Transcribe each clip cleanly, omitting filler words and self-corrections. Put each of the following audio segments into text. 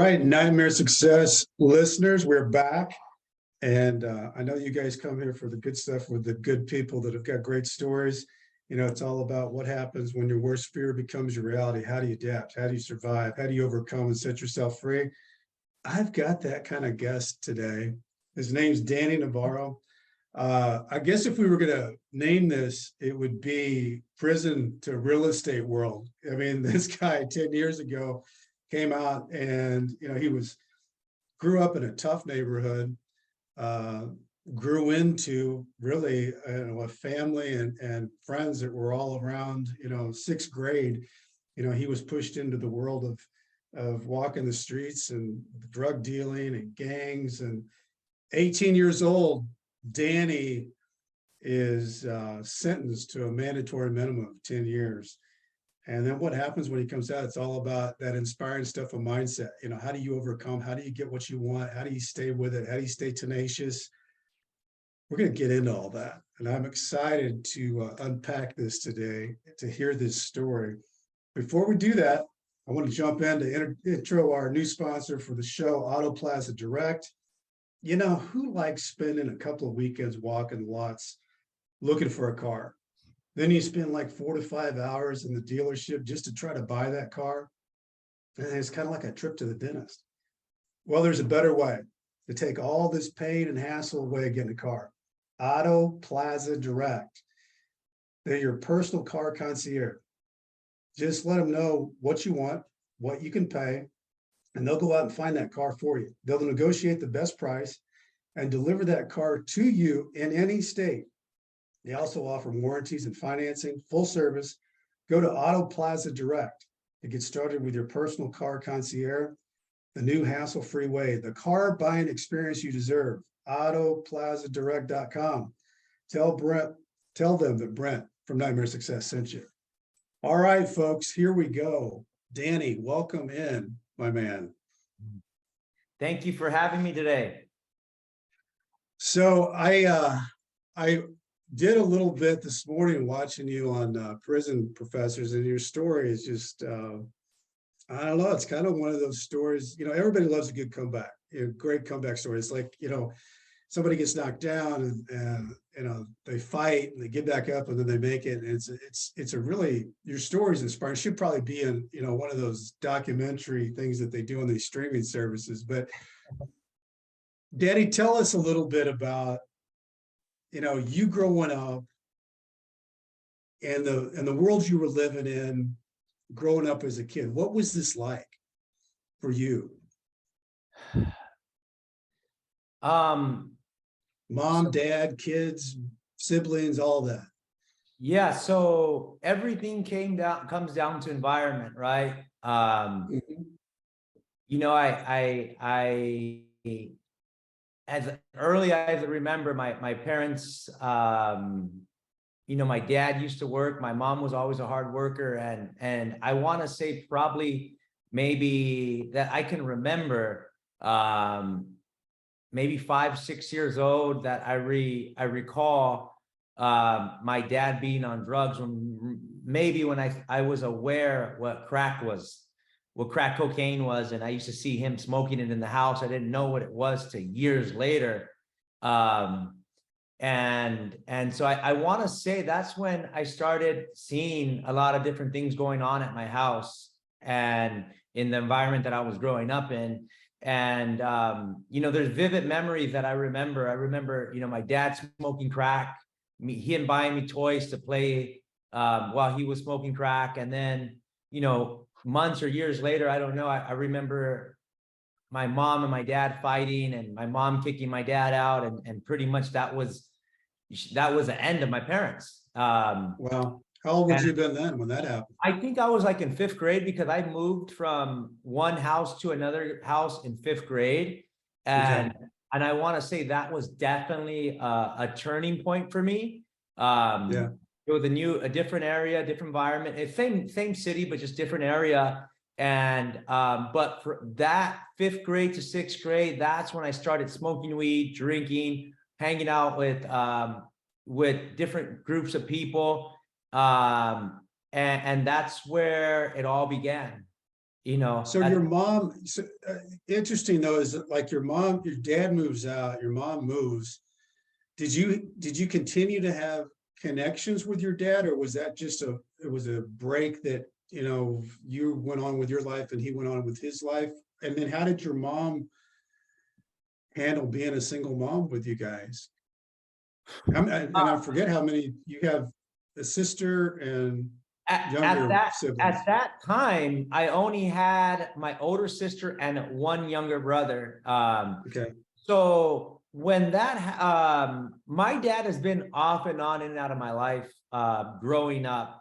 Right, Nightmare Success listeners, we're back. And I know you guys come here for the good stuff with the good people that have got great stories. You know, it's all about what happens when your worst fear becomes your reality. How do you adapt? How do you survive? How do you overcome and set yourself free? I've got that kind of guest today. His name's Danny Navarro. I guess if we were going to name this, it would be Prison to Real Estate World. I mean, this guy 10 years ago came out and, he grew up in a tough neighborhood, uh, grew into really a family and friends that were all around, sixth grade. He was pushed into the world of walking the streets and drug dealing and gangs. And 18 years old, Danny is sentenced to a mandatory minimum of 10 years. And then what happens when he comes out? It's all about that inspiring stuff of mindset. How do you overcome? How do you get what you want? How do you stay with it? How do you stay tenacious? We're going to get into all that. And I'm excited to unpack this today, to hear this story. Before we do that, I want to jump in to intro our new sponsor for the show, Auto Plaza Direct. Who likes spending a couple of weekends walking lots looking for a car? Then you spend like 4 to 5 hours in the dealership just to try to buy that car. And it's kind of like a trip to the dentist. Well, there's a better way to take all this pain and hassle away getting a car. Auto Plaza Direct. They're your personal car concierge. Just let them know what you want, what you can pay, and they'll go out and find that car for you. They'll negotiate the best price and deliver that car to you in any state. They also offer warranties and financing, full service. Go to Auto Plaza Direct to get started with your personal car concierge, the new hassle-free way, the car buying experience you deserve. AutoPlazaDirect.com. Tell them that Brent from Nightmare Success sent you. All right, folks, here we go. Danny, welcome in, my man. Thank you for having me today. So I did a little bit this morning watching you on Prison Professors, and your story is just, I don't know, it's kind of one of those stories, everybody loves a good comeback, great comeback story. It's like, somebody gets knocked down and they fight and they get back up and then they make it. And it's a really, your story's inspiring. It should probably be in, one of those documentary things that they do on these streaming services. But Danny, tell us a little bit about, you growing up and the world you were living in, growing up as a kid. What was this like for you? Mom, dad, kids, siblings, all that. Yeah, so everything comes down to environment, right? I as early as I remember, my parents, my dad used to work. My mom was always a hard worker, and I want to say probably maybe that I can remember maybe 5, 6 years old that I recall my dad being on drugs when I was aware what crack cocaine was, and I used to see him smoking it in the house. I didn't know what it was till years later. And so I want to say that's when I started seeing a lot of different things going on at my house and in the environment that I was growing up in. And, there's vivid memories that I remember. I remember, my dad smoking crack, him buying me toys to play while he was smoking crack. And then, months or years later, I don't know, I remember my mom and my dad fighting and my mom kicking my dad out. And pretty much that was the end of my parents. Wow. How old would you have been then when that happened? I think I was like in 5th grade because I moved from one house to another house in 5th grade. And I want to say that was definitely a turning point for me. It was a different area, different environment. It's same city, but just different area. And but for that 5th grade to 6th grade, that's when I started smoking weed, drinking, hanging out with different groups of people. And that's where it all began. you know, So your mom, so, interesting though, is that like your mom, your dad moves out, your mom moves. Did you continue to have connections with your dad, or was that just it was a break that, you went on with your life and he went on with his life? And then how did your mom handle being a single mom with you guys? And I forget how many you have, a sister and at, at younger that siblings. at that time, I only had my older sister and one younger brother. Okay, So when my dad has been off and on in and out of my life growing up.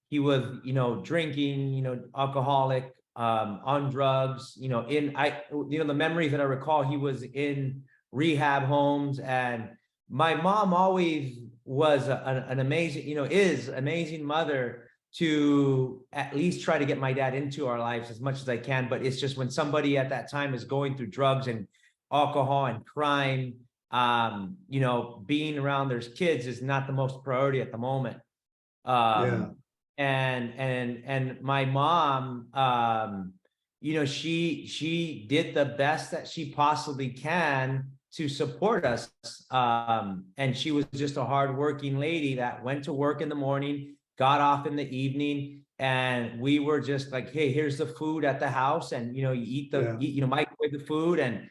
He was, drinking, alcoholic, on drugs, the memories that I recall, he was in rehab homes. And my mom always was an amazing, is amazing mother to at least try to get my dad into our lives as much as I can. But it's just when somebody at that time is going through drugs and alcohol and crime, being around their kids is not the most priority at the moment. yeah, Um, and my mom, she did the best that she possibly can to support us. And she was just a hardworking lady that went to work in the morning, got off in the evening, and we were just like, hey, here's the food at the house, and you yeah. microwave the food, and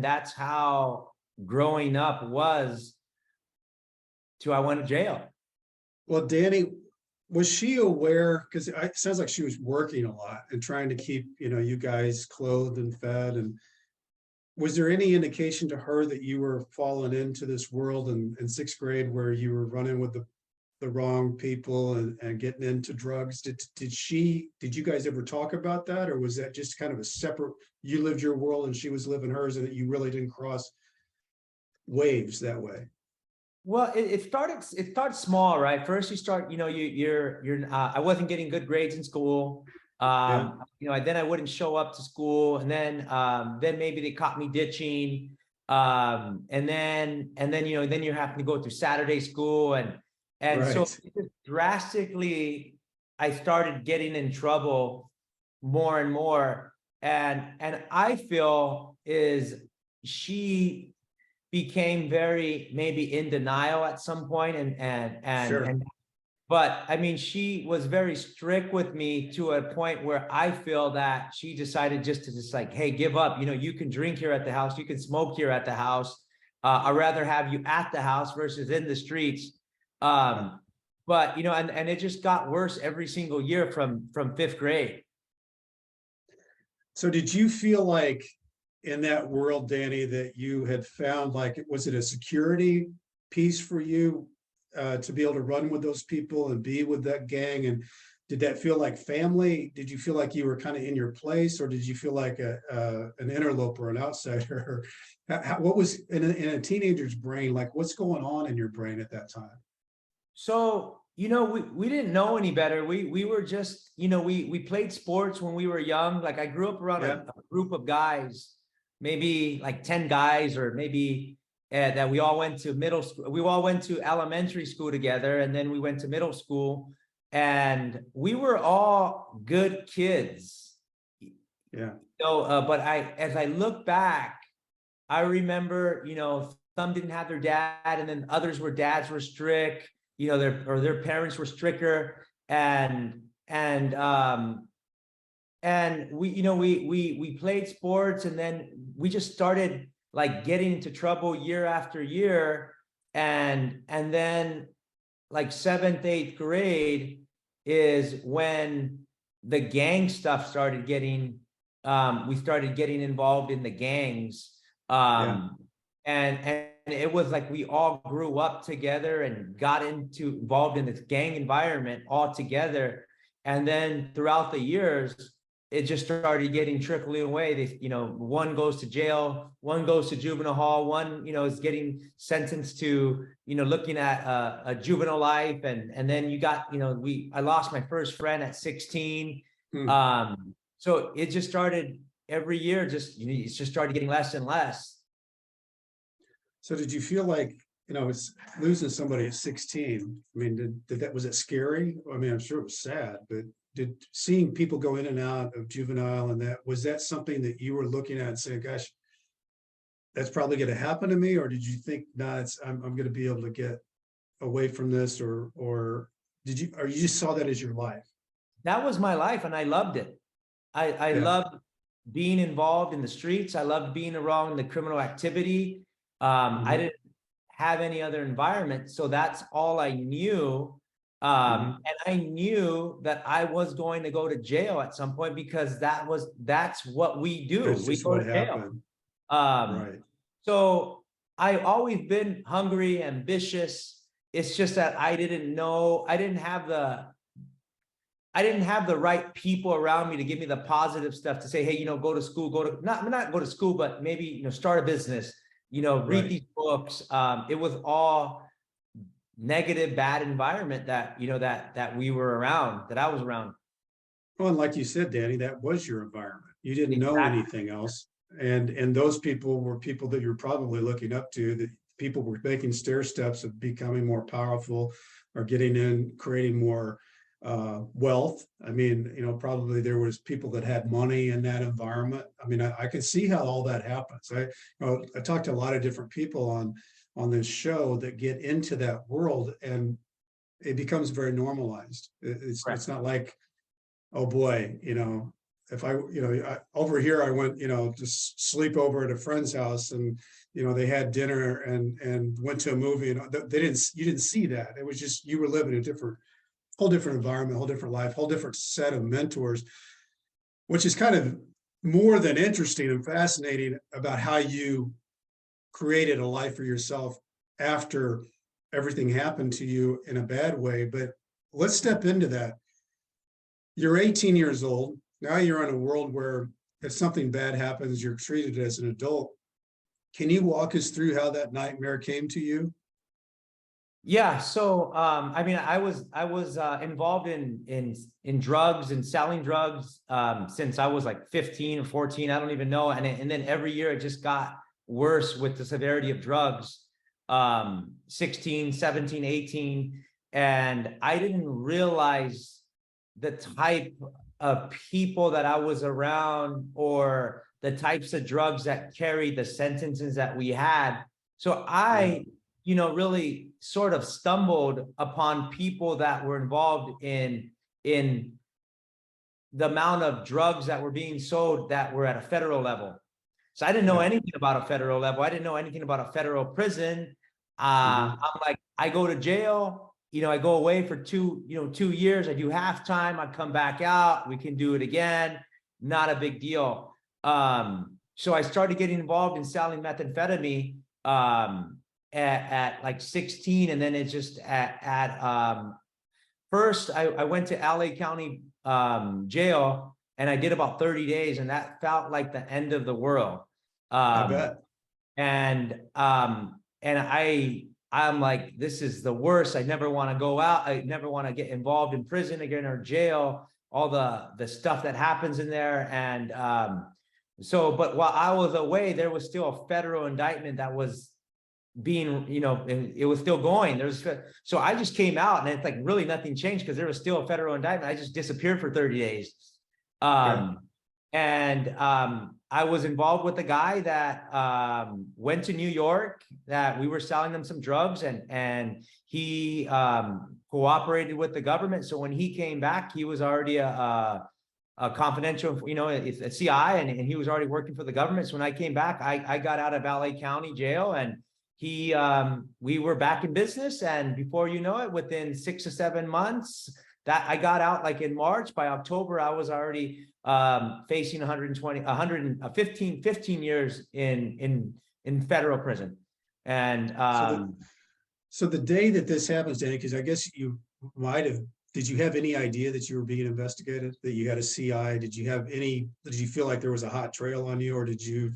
that's how growing up was till I went to jail. Well, Danny, was she aware? Because it sounds like she was working a lot and trying to keep, you guys clothed and fed. And was there any indication to her that you were falling into this world in sixth grade where you were running with the wrong people and getting into drugs? Did you guys ever talk about that? Or was that just kind of a separate, you lived your world and she was living hers, and that you really didn't cross waves that way? Well, it starts small, right? First, you start, I wasn't getting good grades in school. Yeah, Then I wouldn't show up to school, and then maybe they caught me ditching. Then you're having to go through Saturday school, and so right. it just drastically, I started getting in trouble more and more. And I feel is she became very maybe in denial at some point, Sure. and but I mean, she was very strict with me to a point where I feel that she decided just like, hey, give up, you can drink here at the house, you can smoke here at the house, I'd rather have you at the house versus in the streets. Yeah. But and it just got worse every single year from fifth grade. So did you feel like in that world, Danny, that you had found, like, was it a security piece for you, to be able to run with those people and be with that gang? And did that feel like family? Did you feel like you were kind of in your place, or did you feel like an interloper, an outsider? What was in a teenager's brain, like what's going on in your brain at that time? So, we didn't know any better. We were just, we played sports when we were young. Like I grew up around Yeah, a group of guys, maybe like 10 guys, or maybe that we all went to middle school. We all went to elementary school together, and then we went to middle school, and we were all good kids. yeah, But as I look back, I remember, some didn't have their dad, and then others were dads were strict, their parents were stricter, and we played sports, and then we just started like getting into trouble year after year, and then like seventh, eighth grade is when the gang stuff started getting, we started getting involved in the gangs. yeah. And it was like we all grew up together and got involved in this gang environment all together. And then throughout the years, it just started getting trickling away. One goes to jail, one goes to juvenile hall, one, is getting sentenced to, looking at a juvenile life. And then you got, I lost my first friend at 16. Hmm. So it just started every year, it just started getting less and less. So did you feel like it's losing somebody at 16. I mean, was it scary? I mean, I'm sure it was sad, but did seeing people go in and out of juvenile and was that something that you were looking at and saying, gosh, that's probably going to happen to me? Or did you think, no, I'm going to be able to get away from this, or you just saw that as your life? That was my life, and I loved it. I Yeah. loved being involved in the streets. I loved being around the criminal activity. I didn't have any other environment, so that's all I knew. And I knew that I was going to go to jail at some point, because that's what we do. That's We just go what to jail. happened. Right. So I always been hungry, ambitious. It's just that I didn't know, I didn't have the right people around me to give me the positive stuff to say, hey, go to school, not go to school, but maybe, start a business, read Right. these books. It was all negative, bad environment that, that we were around, that I was around. Well, and like you said, Danny, that was your environment. You didn't know Exactly. anything else. And those people were people that you're probably looking up to, that people were making stair steps of becoming more powerful or getting in, creating more wealth. I mean, probably there was people that had money in that environment. I mean, I can see how all that happens. I talked to a lot of different people on this show that get into that world, and it becomes very normalized. It's not like, oh boy, if over here, I went, just sleep over at a friend's house, and, they had dinner and went to a movie, and you didn't see that. It was just, you were living a whole different environment, whole different life, whole different set of mentors, which is kind of more than interesting and fascinating about how you created a life for yourself after everything happened to you in a bad way. But let's step into that. You're 18 years old. Now you're in a world where if something bad happens, you're treated as an adult. Can you walk us through how that nightmare came to you? Yeah. So, I mean, I was involved in drugs and selling drugs since I was like 15 or 14. I don't even know. And then every year it just got worse with the severity of drugs. 16, 17, 18. And I didn't realize the type of people that I was around, or the types of drugs that carried the sentences that we had. So I really sort of stumbled upon people that were involved in the amount of drugs that were being sold that were at a federal level. So I didn't know anything about a federal level. I didn't know anything about a federal prison. I'm like, I go to jail, I go away for 2 years. I do half-time. I come back out. We can do it again. Not a big deal. So I started getting involved in selling methamphetamine at like 16. And then it's just first I went to LA County jail, and I did about 30 days, and that felt like the end of the world. I bet. And I'm like, this is the worst. I never want to go out. I never want to get involved in prison again, or jail, all the stuff that happens in there. And but while I was away, there was still a federal indictment that was being, it was still going. So I just came out, and it's like really nothing changed, because there was still a federal indictment. I just disappeared for 30 days. I was involved with a guy that went to New York, that we were selling them some drugs, and he cooperated with the government. So when he came back, he was already a confidential, a CI, and he was already working for the government. So when I came back, I got out of LA County jail, and we were back in business. And before you know it, within 6 or 7 months, that I got out like in March. By October, I was already facing 15 years in federal prison. And so the day that this happens, Danny, because I guess you might have, did you have any idea that you were being investigated, that you had a CI? Did you feel like there was a hot trail on you, or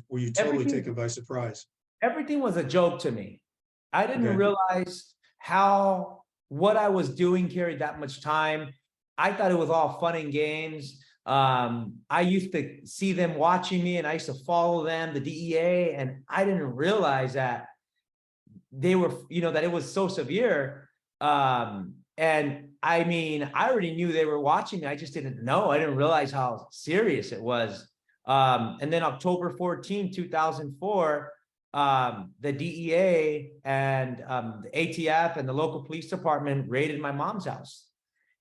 were you totally taken by surprise? Everything was a joke to me. I didn't realize what I was doing carried that much time. I thought it was all fun and games. I used to see them watching me, and I used to follow them, the DEA, and I didn't realize that they were, that it was so severe. And I mean, I already knew they were watching me. I just didn't know. I didn't realize how serious it was. And then October 14, 2004, the DEA and the ATF and the local police department raided my mom's house.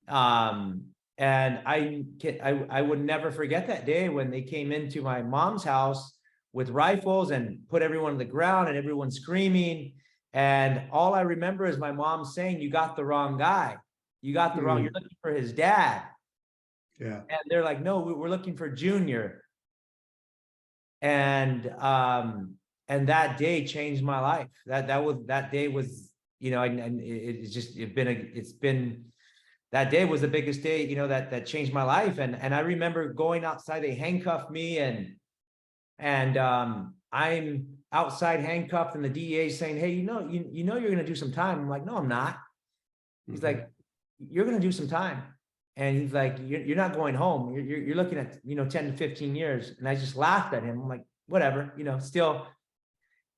And I would never forget that day when they came into my mom's house with rifles and put everyone on the ground and everyone screaming. And all I remember is my mom saying, "You got the wrong guy. You got the wrong, you're looking for his dad." Yeah. And they're like, "No, we're looking for Junior." And that day changed my life. That day was, and it's been that day was the biggest day, that changed my life. And I remember going outside, they handcuffed me, and I'm outside handcuffed, and the DEA saying, "Hey, you're gonna do some time." I'm like, "No, I'm not." He's like, "You're gonna do some time." And he's like, you're not going home. You're looking at, 10 to 15 years. And I just laughed at him. I'm like, whatever, still,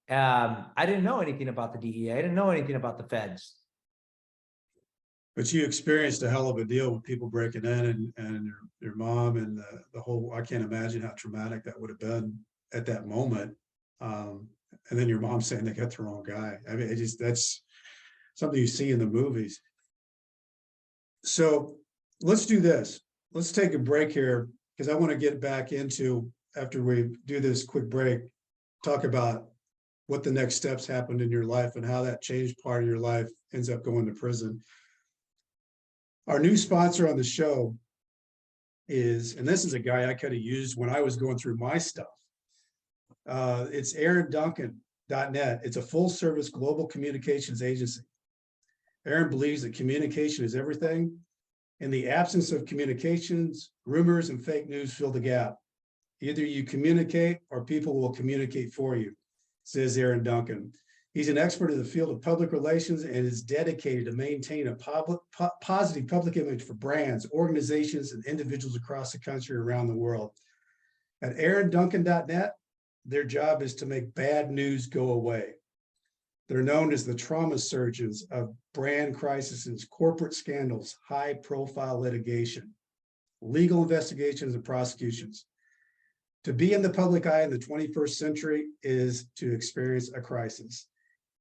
I didn't know anything about the DEA. I didn't know anything about the feds. But you experienced a hell of a deal with people breaking in, and your mom and the whole, I can't imagine how traumatic that would have been at that moment. And then your mom saying they got the wrong guy. I mean, that's something you see in the movies. So let's do this. Let's take a break here, because I want to get back into, after we do this quick break, talk about what the next steps happened in your life and how that changed part of your life ends up going to prison. Our new sponsor on the show is, and this is a guy I could have used when I was going through my stuff. It's AaronDuncan.net. It's a full service global communications agency. Aaron believes that communication is everything. In the absence of communications, rumors and fake news fill the gap. Either you communicate or people will communicate for you, says Aaron Duncan. He's an expert in the field of public relations and is dedicated to maintain a positive public image for brands, organizations, and individuals across the country and around the world. At AaronDuncan.net, their job is to make bad news go away. They're known as the trauma surgeons of brand crises, corporate scandals, high-profile litigation, legal investigations, and prosecutions. To be in the public eye in the 21st century is to experience a crisis.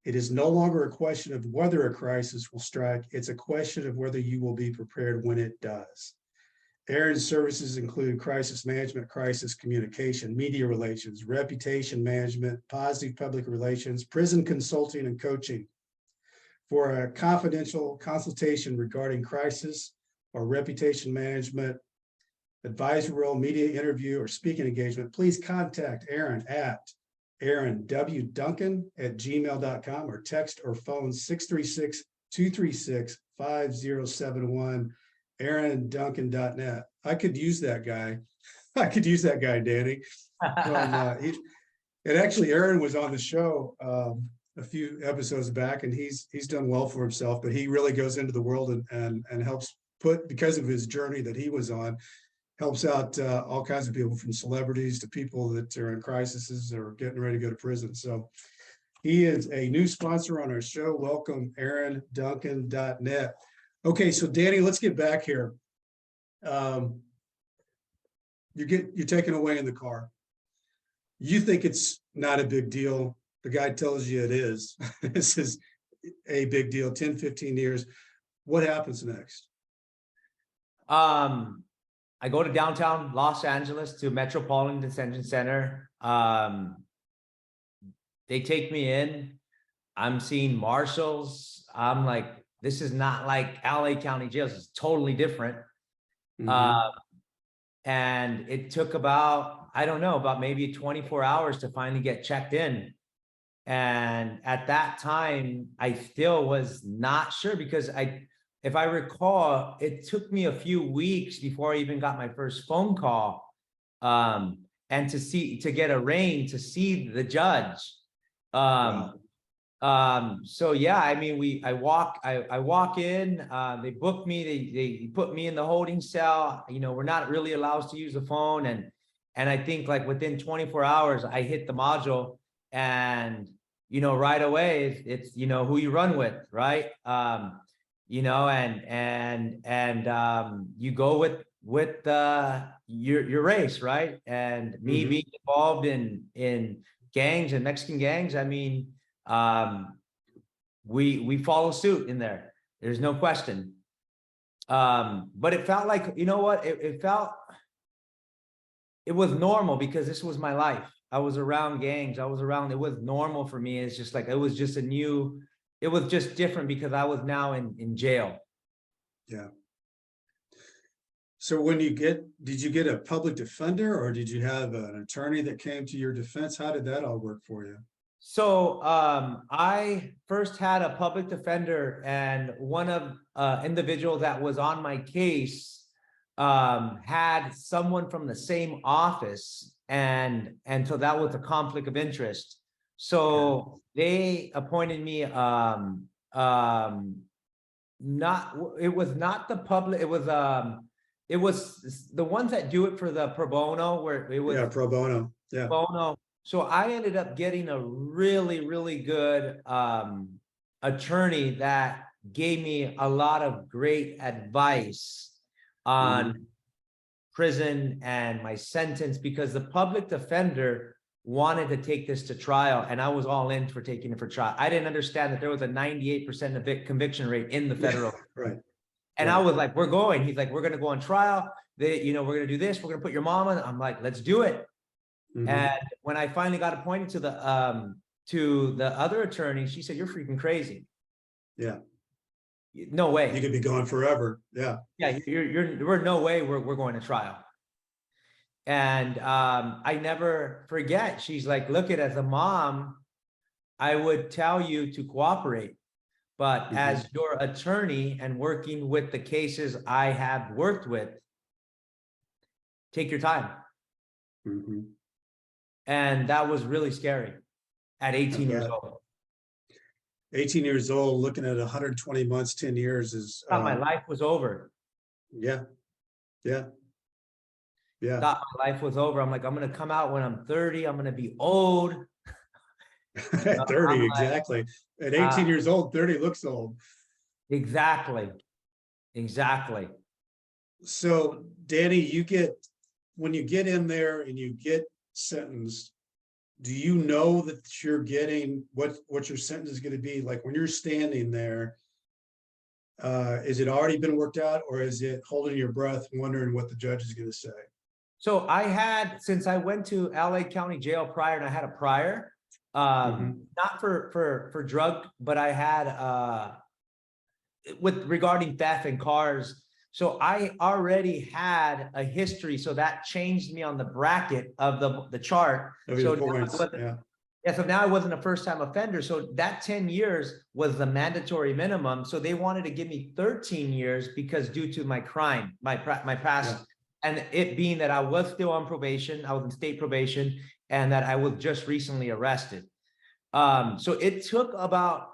It is no longer a question of whether a crisis will strike. It's a question of whether you will be prepared when it does. Aaron's services include crisis management, crisis communication, media relations, reputation management, positive public relations, prison consulting, and coaching. For a confidential consultation regarding crisis or reputation management, advisory role, media interview, or speaking engagement, please contact Aaron at AaronWDuncan@gmail.com or text or phone 636-236-5071, AaronDuncan.net. I could use that guy. I could use that guy, Danny. And actually, Aaron was on the show a few episodes back, and he's done well for himself, but he really goes into the world and helps put, because of his journey that he was on, helps out all kinds of people, from celebrities to people that are in crises or getting ready to go to prison. So he is a new sponsor on our show. Welcome, AaronDuncan.net. Okay, so Danny, let's get back here. You're taken away in the car. You think it's not a big deal. The guy tells you it is. This is a big deal, 10, 15 years. What happens next? I go to downtown Los Angeles to Metropolitan Detention Center. They take me in. I'm seeing marshals. I'm like, this is not like LA County jails. It's totally different. And it took about, I don't know, about maybe 24 hours to finally get checked in. And at that time, I still was not sure, because if I recall, it took me a few weeks before I even got my first phone call, and to get arraigned to see the judge. Wow. So yeah, I mean, I walk in, they book me, they put me in the holding cell. We're not really allowed to use the phone. And I think like within 24 hours, I hit the module, and right away, it's who you run with, right? You go with your race, right? And me being involved in gangs and Mexican gangs, I mean, we follow suit in there. There's no question. But it felt like, it was normal because this was my life. I was around gangs. It was normal for me. It's just like, it was just different because I was now in jail. Yeah. So did you get a public defender, or did you have an attorney that came to your defense? How did that all work for you? So I first had a public defender, and one of individual that was on my case had someone from the same office, and so that was a conflict of interest. So they appointed me not, it was not the public, it was the ones that do it for the pro bono, where it was pro bono. Yeah. bono. So I ended up getting a really, really good attorney that gave me a lot of great advice on prison and my sentence, because the public defender wanted to take this to trial, and I was all in for taking it for trial. I didn't understand that there was a 98% conviction rate in the federal. Right. And I was like, we're going. He's like, we're going to go on trial. We're going to do this. We're going to put your mom on. I'm like, let's do it. And when I finally got appointed to the other attorney, she said, "You're freaking crazy. Yeah. No way. You could be gone forever." Yeah. Yeah. We're no way we're going to trial. And I never forget. She's like, look, as a mom, I would tell you to cooperate, but as your attorney and working with the cases I have worked with, take your time. And that was really scary at 18 years old. 18 years old, looking at 120 months, 10 years is... my life was over. Yeah. Yeah. Yeah. Thought my life was over. I'm like, I'm going to come out when I'm 30. I'm going to be old. At 30, exactly. At 18 years old, 30 looks old. Exactly. So, Danny, when you get in there and you get sentenced, do you know that you're getting what your sentence is going to be? Like when you're standing there, is it already been worked out, or is it holding your breath, wondering what the judge is going to say? So since I went to LA County Jail prior, and I had a prior, not for drug, but I had regarding theft and cars. So I already had a history, so that changed me on the bracket of the chart. So so now I wasn't a first-time offender. So that 10 years was the mandatory minimum. So they wanted to give me 13 years because due to my crime, my past, and it being that I was still on probation, I was in state probation, and that I was just recently arrested. So it took about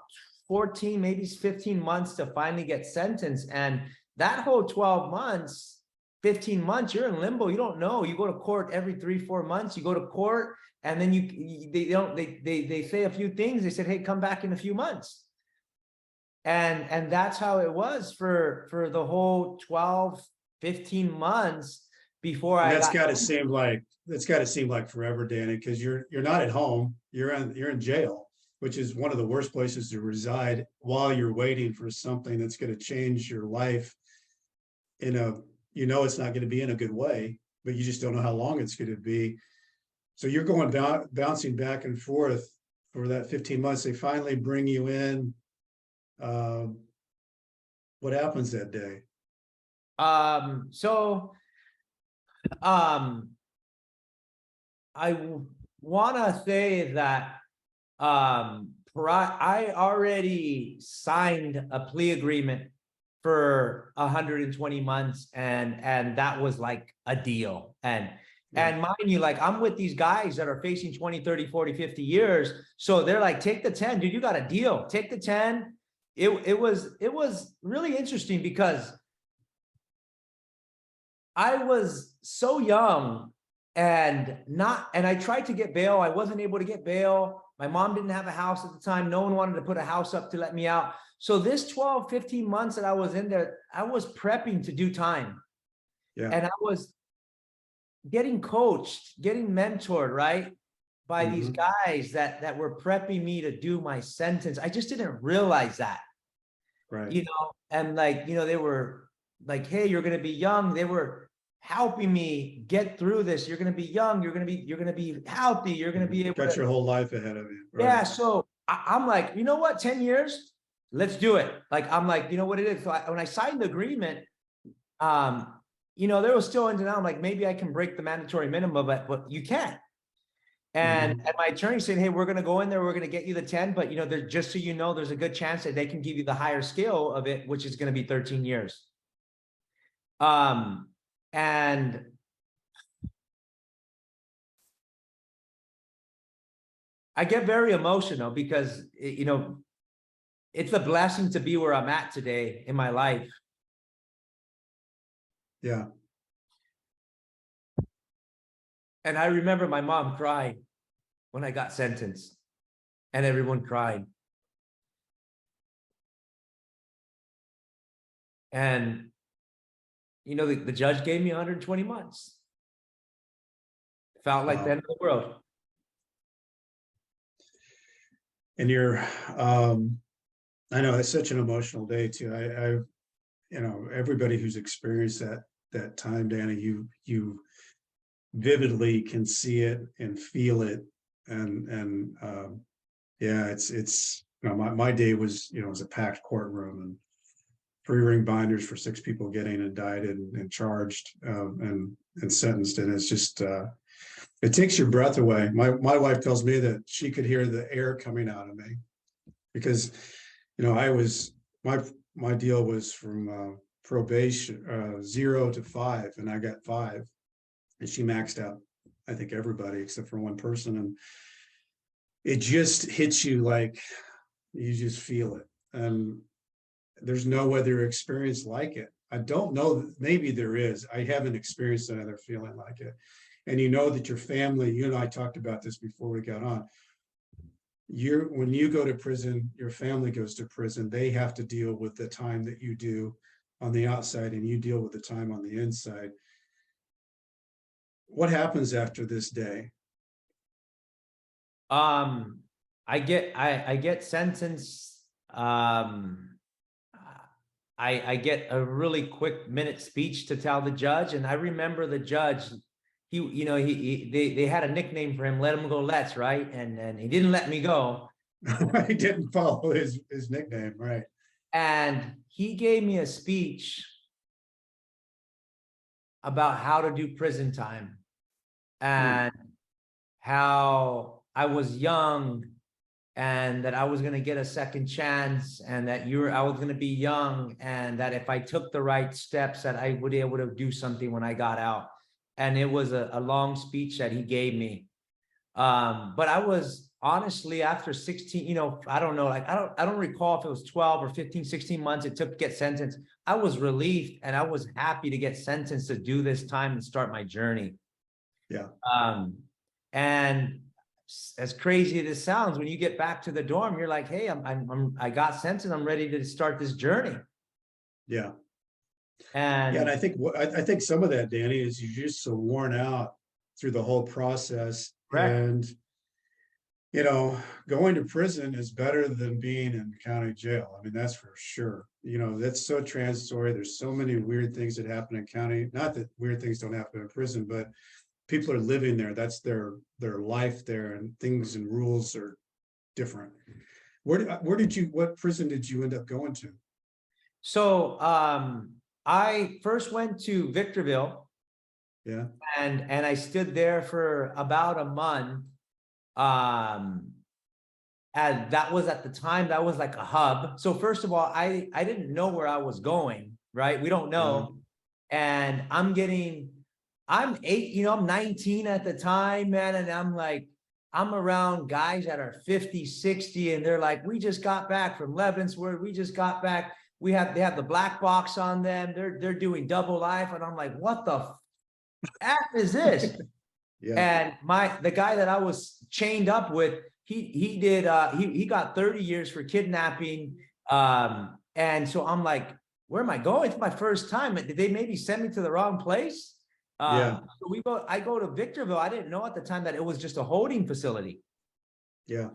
14, maybe 15 months to finally get sentenced. And that whole 12 months, 15 months, you're in limbo. You don't know. You go to court every 3-4 months. You go to court, and then they say a few things. They said, hey, come back in a few months. And that's how it was for the whole 12, 15 months before that's got to seem like forever, Danny, because you're not at home. You're in jail, which is one of the worst places to reside while you're waiting for something that's going to change your life it's not going to be in a good way, but you just don't know how long it's going to be. So you're going bouncing back and forth for that 15 months. They finally bring you in. What happens that day? I want to say that I already signed a plea agreement for 120 months, and that was like a deal. And mind you, like, I'm with these guys that are facing 20, 30, 40, 50 years. So they're like, take the 10, dude, you got a deal. Take the 10. It was really interesting because I was so young and I tried to get bail. I wasn't able to get bail. My mom didn't have a house at the time. No one wanted to put a house up to let me out. So this 12, 15 months that I was in there, I was prepping to do time. Yeah. And I was getting coached, getting mentored, right? By these guys that were prepping me to do my sentence. I just didn't realize that. Right. You know, and like, you know, they were like, hey, you're gonna be young. They were helping me get through this. You're gonna be young, you're gonna be healthy, you're gonna be able Got to, your whole life ahead of you. yeah. Right. So I'm like, you know what, 10 years, let's do it. Like, I'm like, you know what it is. So when I signed the agreement, you know, there was still ins and outs. I'm like, maybe I can break the mandatory minimum, but you can't. And my attorney said, hey, we're going to go in there. We're going to get you the 10, but you know, just so you know, there's a good chance that they can give you the higher scale of it, which is going to be 13 years. And I get very emotional because, you know, it's a blessing to be where I'm at today in my life. Yeah. And I remember my mom cried when I got sentenced, and everyone cried. And, you know, the judge gave me 120 months. Felt like the end of the world. And you're, I know it's such an emotional day too. I, you know, everybody who's experienced that time, Danny, you vividly can see it and feel it. And yeah, it's, you know, my day was, you know, it was a packed courtroom and 3-ring binders for 6 people getting indicted and charged, and sentenced. And it's just, it takes your breath away. My wife tells me that she could hear the air coming out of me because, you know, I was, my deal was from probation 0 to 5, and I got 5, and she maxed out, I think, everybody except for one person. And it just hits you like you just feel it. And there's no other experience like it. I don't know, maybe there is. I haven't experienced another feeling like it. And you know that your family, you and I talked about this before we got on. When you go to prison, your family goes to prison. They have to deal with the time that you do on the outside, and you deal with the time on the inside. What happens after this day? I get sentenced. I get a really quick minute speech to tell the judge, and I remember the judge. He, you know, they had a nickname for him. Let him go, let's, right, and he didn't let me go. He didn't follow his nickname, right? And he gave me a speech about how to do prison time and how I was young and that I was going to get a second chance, and that I was going to be young, and that if I took the right steps that I would be able to do something when I got out. And it was a long speech that he gave me. But I was honestly, after 16, you know, I don't know, like, I don't recall if it was 12 or 15, 16 months it took to get sentenced. I was relieved and I was happy to get sentenced to do this time and start my journey. Yeah. And as crazy as it sounds, when you get back to the dorm, you're like, hey, I got sentenced, I'm ready to start this journey. Yeah. And yeah, and I think some of that, Danny, is you're just so worn out through the whole process. correct. And you know, going to prison is better than being in county jail. I mean, that's for sure. You know, that's so transitory. There's so many weird things that happen in county. Not that weird things don't happen in prison, but people are living there. That's their life there, and things and rules are different. What prison did you end up going to? So I first went to Victorville. Yeah. And I stood there for about a month. And that was, at the time, that was like a hub. So first of all, I didn't know where I was going, right? We don't know. And I'm 8, you know, I'm 19 at the time, man. And I'm like, I'm around guys that are 50, 60, and they're like, we just got back from Leavenworth. We just got back. They have the black box on them. They're doing double life. And I'm like, what the F is this? Yeah. And the guy that I was chained up with, he did he got 30 years for kidnapping. And so I'm like, where am I going? It's my first time. Did they maybe send me to the wrong place? Yeah. So I go to Victorville. I didn't know at the time that it was just a holding facility. Yeah.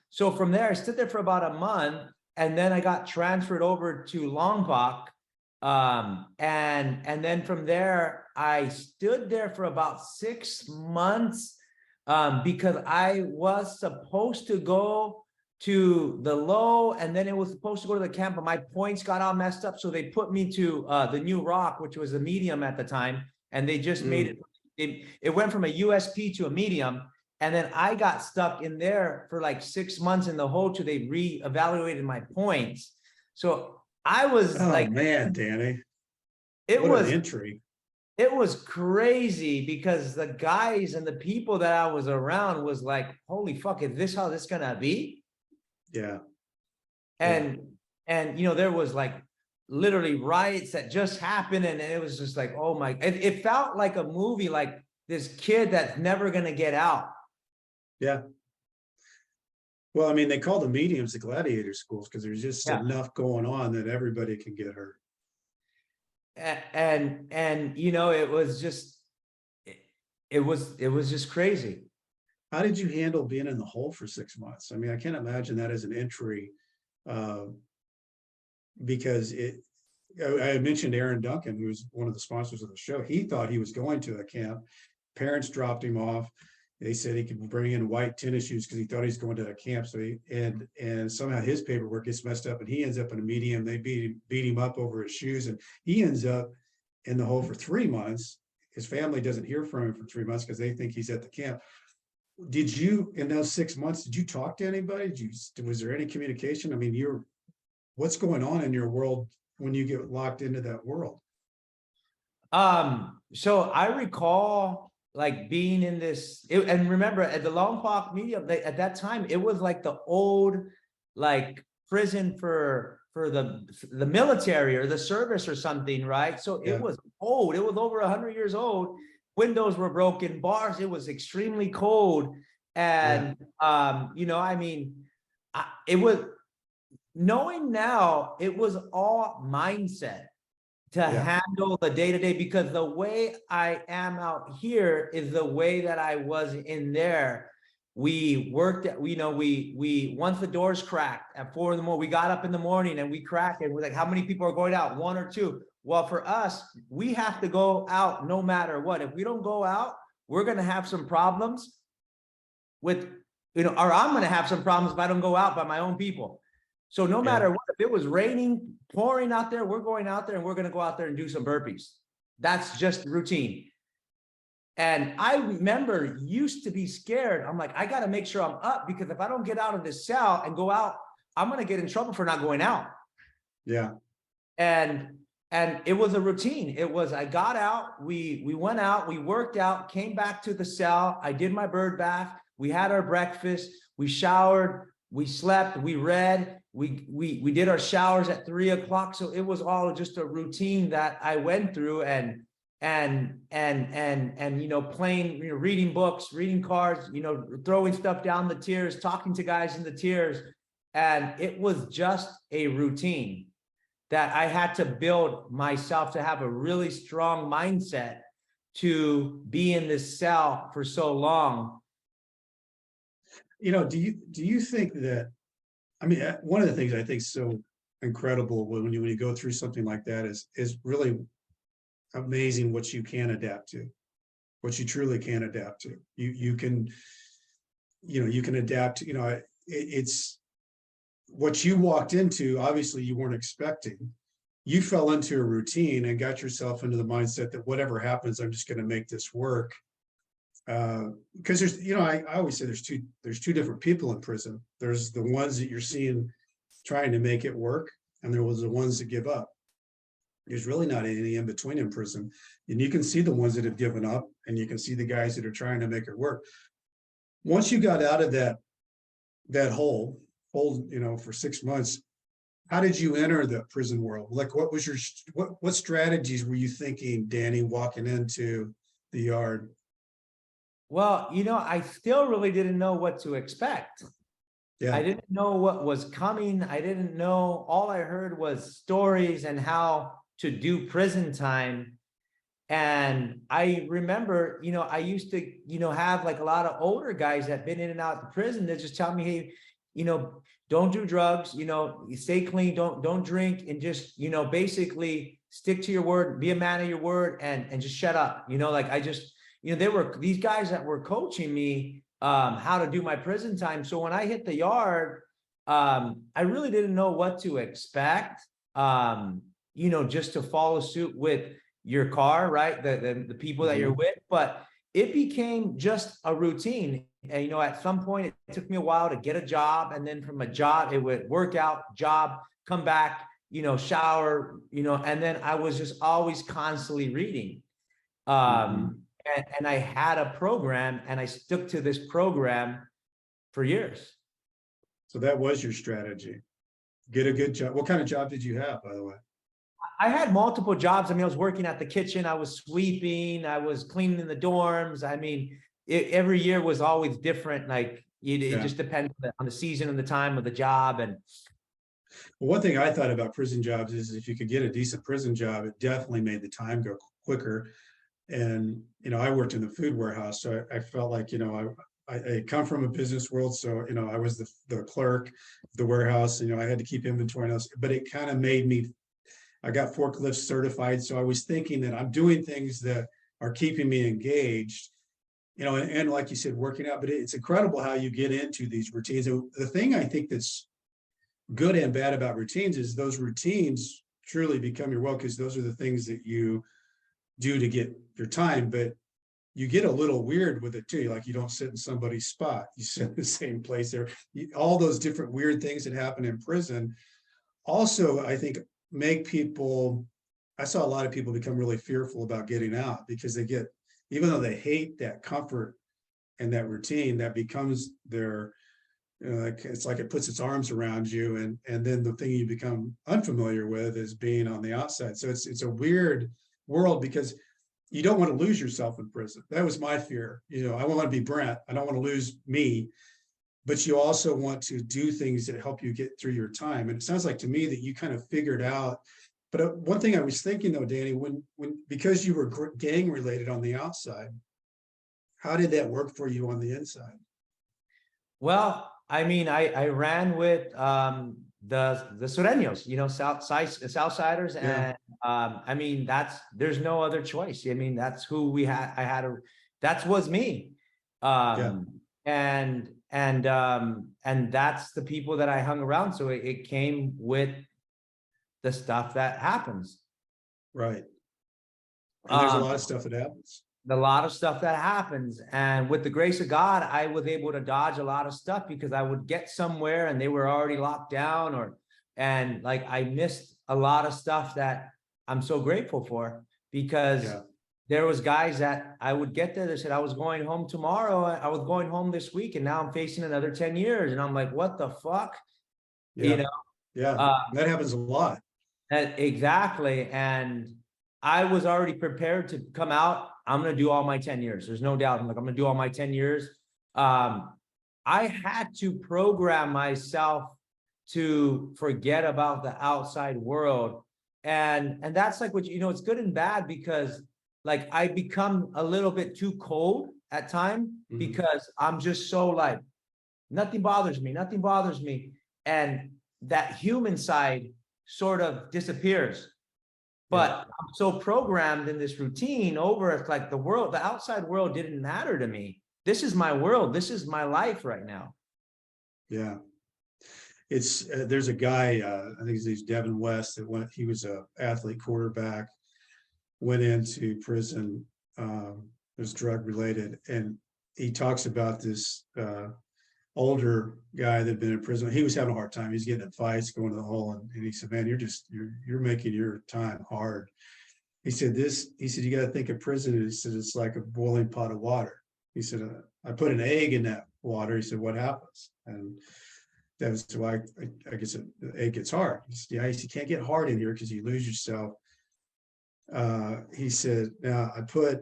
So from there, I stood there for about a month, and then I got transferred over to Lombok. And then from there, I stood there for about 6 months, because I was supposed to go to the low, and then it was supposed to go to the camp, but my points got all messed up. So they put me to the New Rock, which was a medium at the time. And they just made it went from a USP to a medium. And then I got stuck in there for like 6 months in the hole till they re-evaluated my points. So I was like, man, Danny, it what an was entry. it was crazy, because the guys and the people that I was around was like, holy fuck, is this how this gonna be? Yeah. And there was like literally riots that just happened, and it was just like, oh my, it felt like a movie, like this kid that's never gonna get out. Yeah. Well, I mean, they call the mediums the gladiator schools because there's just enough going on that everybody can get hurt. And it was just, it was just crazy. How did you handle being in the hole for 6 months? I mean, I can't imagine that as an entry, because I mentioned Aaron Duncan, who's one of the sponsors of the show. He thought he was going to a camp. Parents dropped him off. They said he could bring in white tennis shoes because he thought he was going to a camp. So and somehow his paperwork gets messed up, and he ends up in a medium. They beat him up over his shoes, and he ends up in the hole for 3 months. His family doesn't hear from him for 3 months because they think he's at the camp. Did you, in those 6 months, did you talk to anybody? Was there any communication? I mean, what's going on in your world when you get locked into that world? So I recall like being in this, and remember at the Lompoc Medium, at that time, it was like the old like prison for the military or the service or something, right? So it was old. It was over 100 years old. Windows were broken, bars. It was extremely cold, and I mean, it was, knowing now, it was all mindset to handle the day-to-day, because the way I am out here is the way that I was in there. We worked at, we once the doors cracked at 4 a.m, we got up in the morning and we cracked it. We're like, how many people are going out? 1 or 2. Well, for us, we have to go out no matter what. If we don't go out, we're going to have some problems with, or I'm going to have some problems if I don't go out by my own people. So no matter what, if it was raining, pouring out there, we're going out there and we're going to go out there and do some burpees. That's just routine. And I remember used to be scared. I'm like, I got to make sure I'm up, because if I don't get out of this cell and go out, I'm going to get in trouble for not going out. Yeah. And it was a routine. It was, I got out, we went out, we worked out, came back to the cell. I did my bird bath. We had our breakfast. We showered. We slept. We read. We did our showers at 3 o'clock. So it was all just a routine that I went through, and playing, reading books, reading cards, throwing stuff down the tiers, talking to guys in the tiers. And it was just a routine that I had to build myself to have a really strong mindset to be in this cell for so long. Do you think that, I mean, one of the things I think is so incredible when you go through something like that is really amazing what you can adapt to, what you truly can adapt to. You can adapt, it's what you walked into, obviously you weren't expecting. You fell into a routine and got yourself into the mindset that whatever happens, I'm just going to make this work. Because there's, I always say there's two different people in prison. There's the ones that you're seeing trying to make it work, and there was the ones that give up. There's really not any in between in prison. And you can see the ones that have given up, and you can see the guys that are trying to make it work. Once you got out of that hole, for 6 months, how did you enter the prison world? Like, what was what strategies were you thinking, Danny, walking into the yard? Well, I still really didn't know what to expect. I Yeah. didn't know what was coming. I didn't know. All I heard was stories and how to do prison time. And I remember, I used to, have like a lot of older guys that been in and out of the prison that just tell me, hey, you know, don't do drugs, stay clean, don't drink, and just, basically stick to your word, be a man of your word, and just shut up. Like I just, there were these guys that were coaching me how to do my prison time. So when I hit the yard, I really didn't know what to expect. Just to follow suit with your car, right? The people that you're with, but it became just a routine. And at some point, it took me a while to get a job, and then from a job, it would work out, job, come back, shower, and then I was just always constantly reading. And I had a program, and I stuck to this program for years. So that was your strategy. Get a good job. What kind of job did you have, by the way? I had multiple jobs. I mean, I was working at the kitchen, I was sweeping, I was cleaning the dorms. I mean, every year was always different. Like it just depends on the season and the time of the job. And Well, one thing I thought about prison jobs is if you could get a decent prison job, it definitely made the time go quicker. And, I worked in the food warehouse, so I felt like, I come from a business world. So, I was the clerk of the warehouse, I had to keep inventory, but it kind of made me, I got forklift certified. So I was thinking that I'm doing things that are keeping me engaged, and like you said, working out, but it's incredible how you get into these routines. And the thing I think that's good and bad about routines is those routines truly become your will, because those are the things that you do to get your time, but you get a little weird with it too. Like you don't sit in somebody's spot, you sit in the same place there. All those different weird things that happen in prison also, I think, make people, I saw a lot of people become really fearful about getting out, because they get, even though they hate that comfort and that routine, that becomes their, like it's like it puts its arms around you, and then the thing you become unfamiliar with is being on the outside. So it's a weird world, because you don't want to lose yourself in prison. That was my fear. I want to be Brent. I don't want to lose me, but you also want to do things that help you get through your time. And it sounds like to me that you kind of figured out. But one thing I was thinking though, Danny, when because you were gang related on the outside, how did that work for you on the inside? well, I mean, I ran with the Sureños, Southsiders, Yeah, and I mean there's no other choice. I mean that's who we had. That was me, yeah, and that's the people that I hung around. So it came with the stuff that happens. right. And there's a Um, lot of stuff that happens. a lot of stuff that happens, and with the grace of God, I was able to dodge a lot of stuff, because I would get somewhere and they were already locked down, and like I missed a lot of stuff that I'm so grateful for, because Yeah, there was guys that I would get there that said I was going home tomorrow, I was going home this week, and now I'm facing another 10 years, and I'm like, what the fuck, you yeah, know yeah. uh That happens a lot. exactly. And I was already prepared to come out. I'm going to do all my 10 years. There's no doubt. I'm going to do all my 10 years. I had to program myself to forget about the outside world. And that's like it's good and bad, because like I become a little bit too cold at time, because I'm just so like, nothing bothers me, nothing bothers me. And that human side sort of disappears. Yeah, But I'm so programmed in this routine over, it's like the outside world didn't matter to me. This is my world. This is my life right now. yeah. It's there's a guy, I think he's Devin West, he was a athlete quarterback, went into prison, it was drug related, and he talks about this older guy that had been in prison. He was having a hard time. He's getting in fights, going to the hole, and he said, "Man, you're making your time hard." He said, "You got to think of prison." He said, "It's like a boiling pot of water." He said, "I put an egg in that water." He said, "What happens?" And that was why I guess the egg gets hard. He said, "Yeah," he said, "You can't get hard in here because you lose yourself." He said, "Now I put,"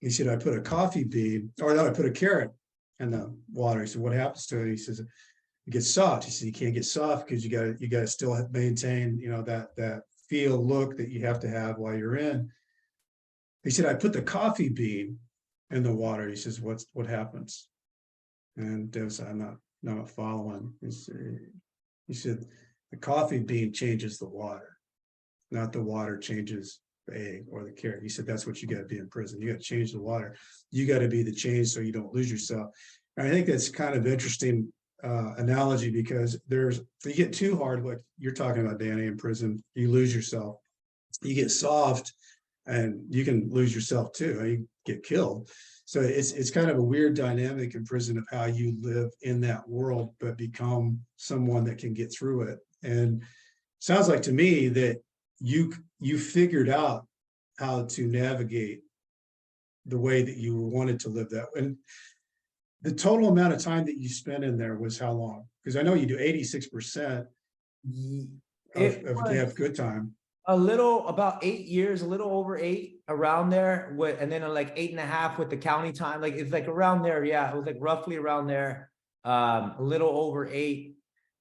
He said, I put a coffee bean, or no, I put a carrot in the water. He said, what happens to it? He says, it gets soft. He said, you can't get soft because you got to still maintain, that feel look that you have to have while you're in. He said, I put the coffee bean in the water. He says, what happens? And Dave said, I'm not following. He said, the coffee bean changes the water, not the water changes the egg or the carrot. He said, that's what you got to be in prison. You got to change the water. You got to be the change so you don't lose yourself. And I think that's kind of interesting analogy, because if you get too hard, like you're talking about, Danny, in prison, you lose yourself. You get soft and you can lose yourself too. You get killed. So it's kind of a weird dynamic in prison of how you live in that world, but become someone that can get through it. And sounds like to me that you figured out how to navigate the way that you wanted to live that. And the total amount of time that you spent in there was how long? Because I know you do 86% if you have good time. About 8 years, a little over 8, around there, and then like 8.5 with the county time. Like it's like around there. Yeah, it was like roughly around there. A little over 8.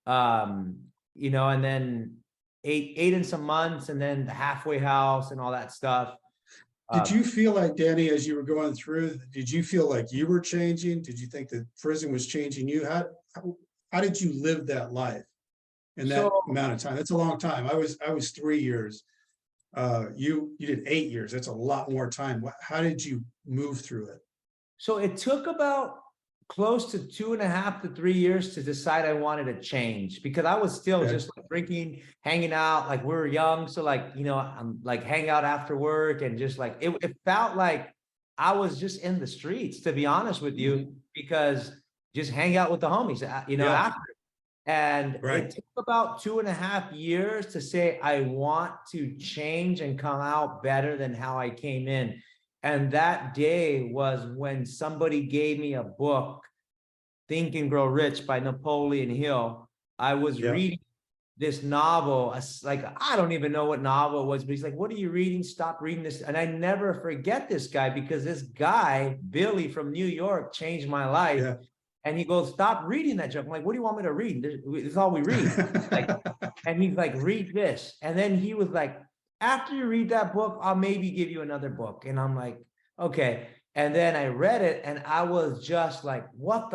And then eight and some months, and then the halfway house and all that stuff. Did you feel like, Danny, as you were going through, did you feel like you were changing? Did you think that prison was changing you? How did you live that life in that amount of time? That's a long time. I was 3 years. You did 8 years. That's a lot more time. How did you move through it? So it took about close to 2.5 to 3 years to decide I wanted to change, because I was still just like drinking, hanging out, like we were young. So like, I'm like hang out after work, and just like, it felt like I was just in the streets, to be honest with you, because just hang out with the homies, after. And it took about 2.5 years to say, I want to change and come out better than how I came in. And that day was when somebody gave me a book, Think and Grow Rich by Napoleon Hill. I was reading this novel, like, I don't even know what novel it was, but he's like, what are you reading? Stop reading this. And I never forget this guy, because this guy, Billy from New York, changed my life. Yeah. And he goes, stop reading that junk. I'm like, what do you want me to read? This is all we read. And he's like, read this. And then he was like, after you read that book, I'll maybe give you another book. And I'm like, okay. And then I read it, and I was just like, what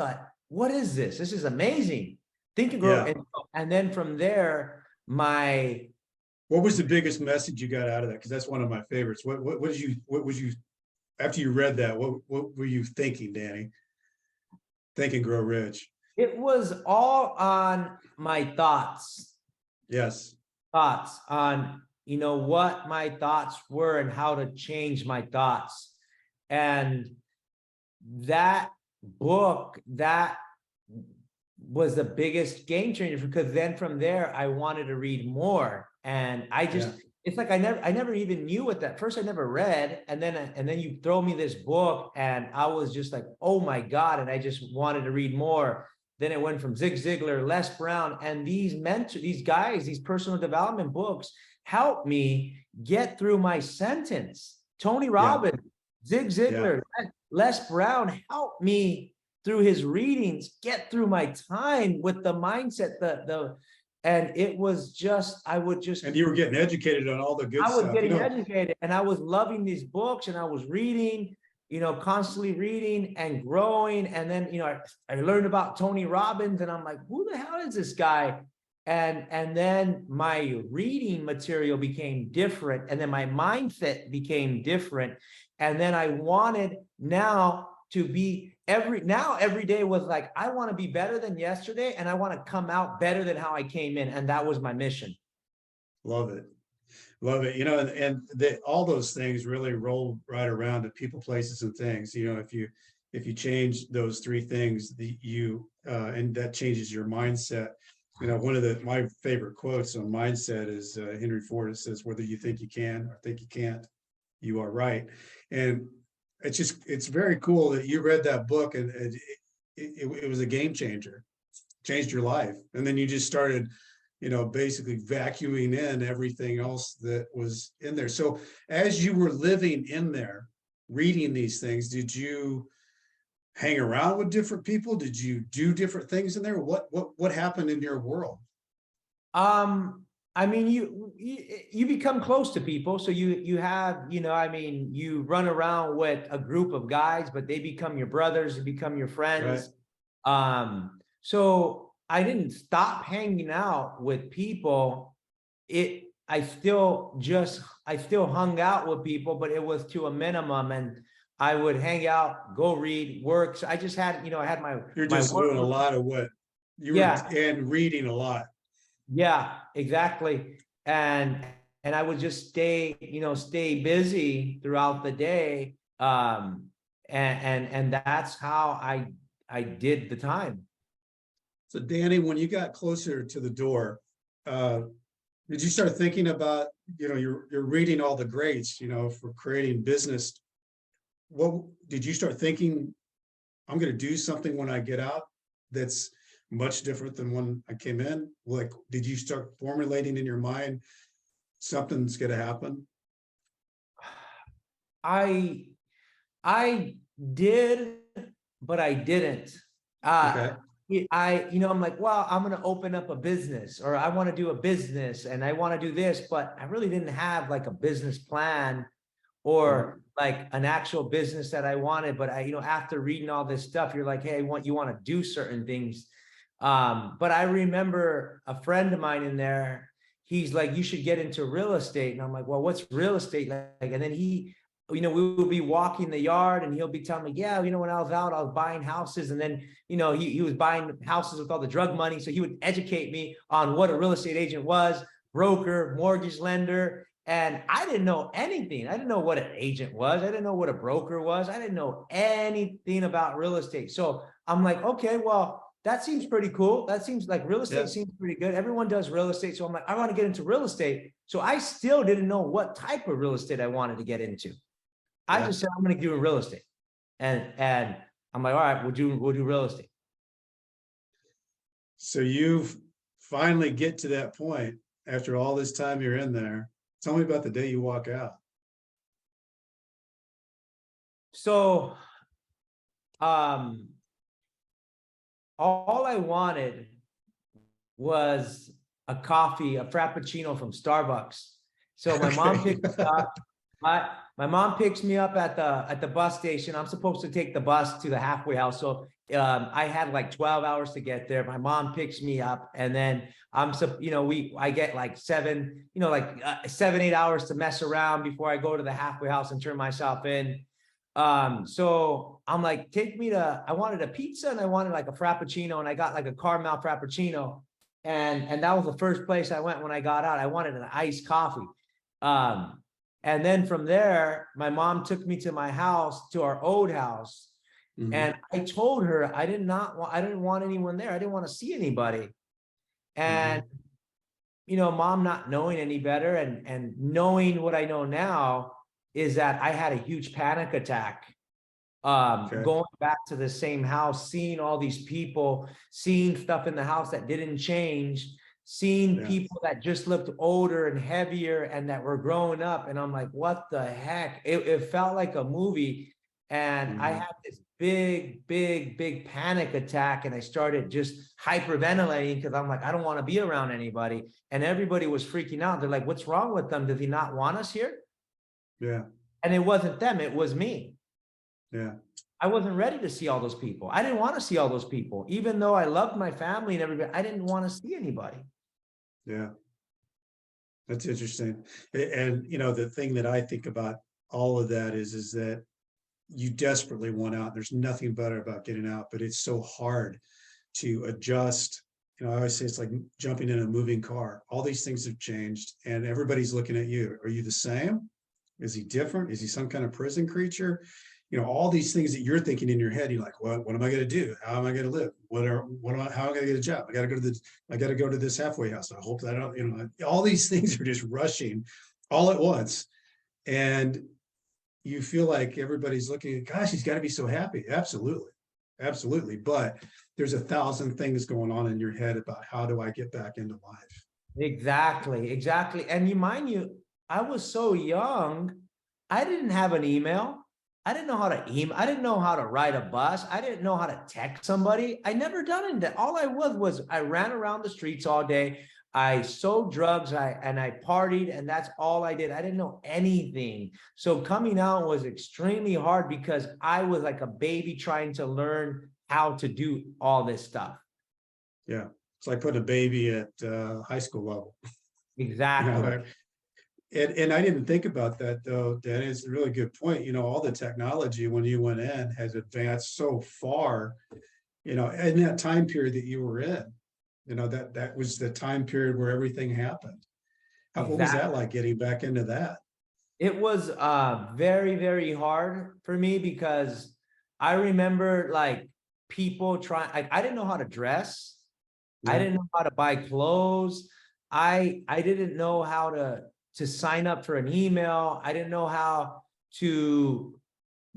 is this? This is amazing. Think and grow. And then from there, what was the biggest message you got out of that? Because that's one of my favorites. What was you after you read that? What were you thinking, Danny? Think and Grow Rich. It was all on my thoughts. Yes. Thoughts on, what my thoughts were and how to change my thoughts. And that book, that was the biggest game changer, because then from there, I wanted to read more. And I just, it's like, I never even knew what that first I never read. And then you throw me this book, and I was just like, oh my God. And I just wanted to read more. Then it went from Zig Ziglar, Les Brown, and these guys, these personal development books helped me get through my sentence. Tony Robbins, Zig Ziglar, Les Brown helped me through his readings, get through my time with the mindset, and it was just, and you were getting educated on all the good stuff. I was getting educated, and I was loving these books, and I was reading, constantly reading and growing. And then, I learned about Tony Robbins, and I'm like, who the hell is this guy? And then my reading material became different, and then my mindset became different. And then I wanted now to be every day was like, I want to be better than yesterday, and I want to come out better than how I came in. And that was my mission. Love it. Love it. And all those things really roll right around to people, places, and things. If you change those 3 things, and that changes your mindset. One of my favorite quotes on mindset is Henry Ford. It says, whether you think you can or think you can't, you are right. And it's very cool that you read that book, and it was a game changer, changed your life. And then you just started, basically vacuuming in everything else that was in there. So as you were living in there, reading these things, did you hang around with different people? Did you do different things in there? What happened in your world? Um, I mean, you become close to people, so you have, I mean, you run around with a group of guys, but they become your brothers, they become your Right. friends. So I didn't stop hanging out with people. I still hung out with people, but it was to a minimum, and I would hang out, go read, work. So I just had, I had You're my just work. doing a lot of what you were Yeah, and reading a lot. yeah, exactly. And I would just stay busy throughout the day. And that's how I did the time. So Danny, when you got closer to the door, uh, did you start thinking about, you're reading all the greats, for creating business. What did you start thinking? I'm going to do something when I get out that's much different than when I came in. Like, did you start formulating in your mind something's going to happen? I I did, but I didn't. Okay. I'm like, well, I'm going to open up a business, or I want to do a business and I want to do this, but I really didn't have like a business plan Mhm. or like an actual business that I wanted. But after reading all this stuff, you're like, hey, you want to do certain things. But I remember a friend of mine in there, he's like, you should get into real estate. And I'm like, well, what's real estate like? And then we would be walking the yard and he'll be telling me, yeah, when I was out, I was buying houses. And then, he was buying houses with all the drug money. So he would educate me on what a real estate agent was, broker, mortgage lender. And I didn't know anything. I didn't know what an agent was. I didn't know what a broker was. I didn't know anything about real estate. So I'm like, okay, well, that seems pretty cool. That seems like real estate Yeah. seems pretty good. Everyone does real estate. So I'm like, I want to get into real estate. So I still didn't know what type of real estate I wanted to get into. I Yeah. just said, I'm going to do real estate. And I'm like, all right, we'll do real estate. So you finally get to that point after all this time you're in there. Tell me about the day you walk out. So, um, all I wanted was a coffee, a frappuccino from Starbucks. So my mom Okay. picked me up. My mom picks me up at the bus station. I'm supposed to take the bus to the halfway house. So I had like 12 hours to get there. My mom picks me up, and then I get like 7, 8 hours to mess around before I go to the halfway house and turn myself in. So I'm like, I wanted a pizza and I wanted like a frappuccino, and I got like a caramel frappuccino. And that was the first place I went when I got out. I wanted an iced coffee. And then from there, my mom took me to my house, to our old house. Mhm. And I told her I didn't want anyone there. I didn't want to see anybody. And, Mhm. mom not knowing any better and knowing what I know now is that I had a huge panic attack. Okay. Going back to the same house, seeing all these people, seeing stuff in the house that didn't change, seeing Yeah. people that just looked older and heavier and that were growing up. And I'm like, what the heck? It felt like a movie. And I Mhm. had this big, big, big panic attack. And I started just hyperventilating because I'm like, I don't want to be around anybody. And everybody was freaking out. They're like, what's wrong with them? Does he not want us here? Yeah. And it wasn't them, it was me. Yeah. I wasn't ready to see all those people. I didn't want to see all those people. Even though I loved my family and everybody, I didn't want to see anybody. Yeah. That's interesting. And the thing that I think about all of that is that you desperately want out. There's nothing better about getting out, but it's so hard to adjust. I always say it's like jumping in a moving car. All these things have changed and everybody's looking at you. Are you the same? Is he different? Is he some kind of prison creature? All these things that you're thinking in your head, you're like, what am I going to do? How am I going to live? How am I going to get a job? I got to go to this halfway house. I hope that I don't, all these things are just rushing all at once. And you feel like everybody's looking at, gosh, he's got to be so happy. Absolutely. Absolutely. But there's 1,000 things going on in your head about how do I get back into life? Exactly, exactly. And I was so young, I didn't have an email. I didn't know how to email. I didn't know how to ride a bus. I didn't know how to text somebody. I never done it. All I was I ran around the streets all day. I sold drugs. I partied, and that's all I did. I didn't know anything. So coming out was extremely hard because I was like a baby trying to learn how to do all this stuff. Yeah. It's like putting a baby at high school level. You know, Exactly. and I didn't think about that though. That is a really good point. You know, all the technology when you went in has advanced so far, you know, in that time period that you were in, you know, that was the time period where everything happened. What was that Exactly. like getting back into that? It was very, very hard for me because I remember like people trying, I didn't know how to dress. I Yeah. didn't know how to buy clothes. I didn't know how to sign up for an email. I didn't know how to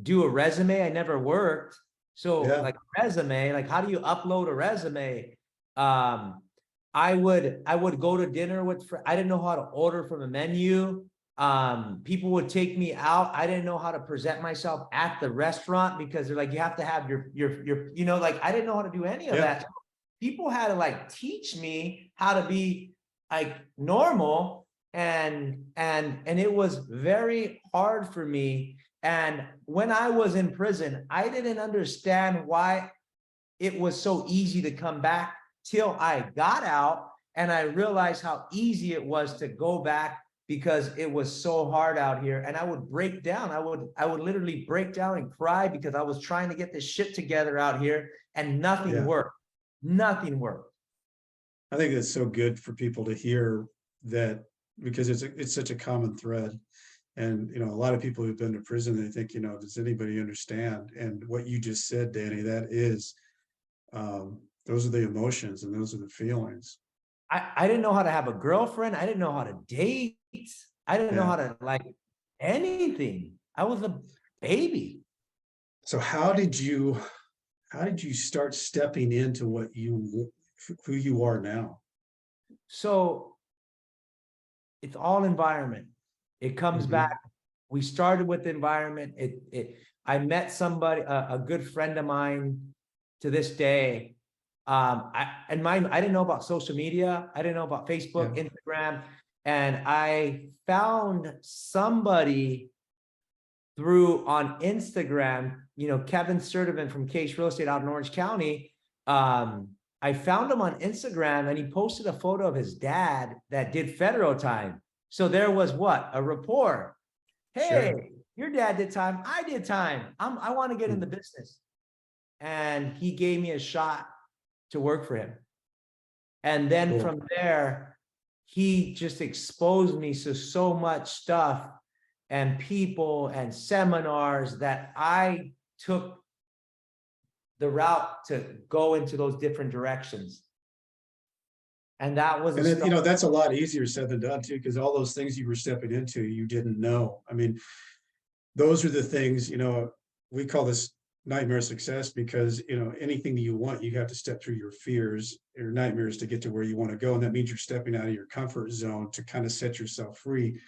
do a resume. I never worked. So Yeah. like resume, like how do you upload a resume? Um, I would go to dinner with I didn't know how to order from a menu. People would take me out. I didn't know how to present myself at the restaurant because they're like, you have to have your, you know, like I didn't know how to do any of Yeah. that. People had to like teach me how to be like normal, and it was very hard for me. And when I was in prison, I didn't understand why it was so easy to come back till I got out, and I realized how easy it was to go back because it was so hard out here. And I would break down. I would literally break down and cry because I was trying to get this shit together out here and nothing Yeah. worked. Nothing worked. I think it's so good for people to hear that because it's such a common thread. And you know, a lot of people who've been to prison, they think, you know, does anybody understand? And what you just said, Danny, that is those are the emotions and those are the feelings. I didn't know how to have a girlfriend. I didn't know how to date. I didn't know Yeah. how to like anything. I was a baby. So how did you start stepping into what you who you are now? So it's all environment. It comes back. Hmm. We started with the environment. I met somebody, a good friend of mine to this day. I didn't know about social media. I didn't know about Yeah. Facebook, Instagram. And I found somebody through on Instagram, you know, Kevin Sturdivant from Case Real Estate out in Orange County. I found him on Instagram and he posted a photo of his dad that did federal time. So there was what? A rapport. Hey, Sure. your dad did time. I did time. I want to get in the Mm. business. And he gave me a shot to work for him. And then Cool. from there, he just exposed me to so much stuff and people and seminars that I took the route to go into those different directions. And that was a And then, you start. know, that's a lot easier said than done too, because all those things you were stepping into, you didn't know. I mean, those are the things, you know, we call this nightmare success because, you know, anything that you want, you have to step through your fears, your nightmares to get to where you want to go. And that means you're stepping out of your comfort zone to kind of set yourself free.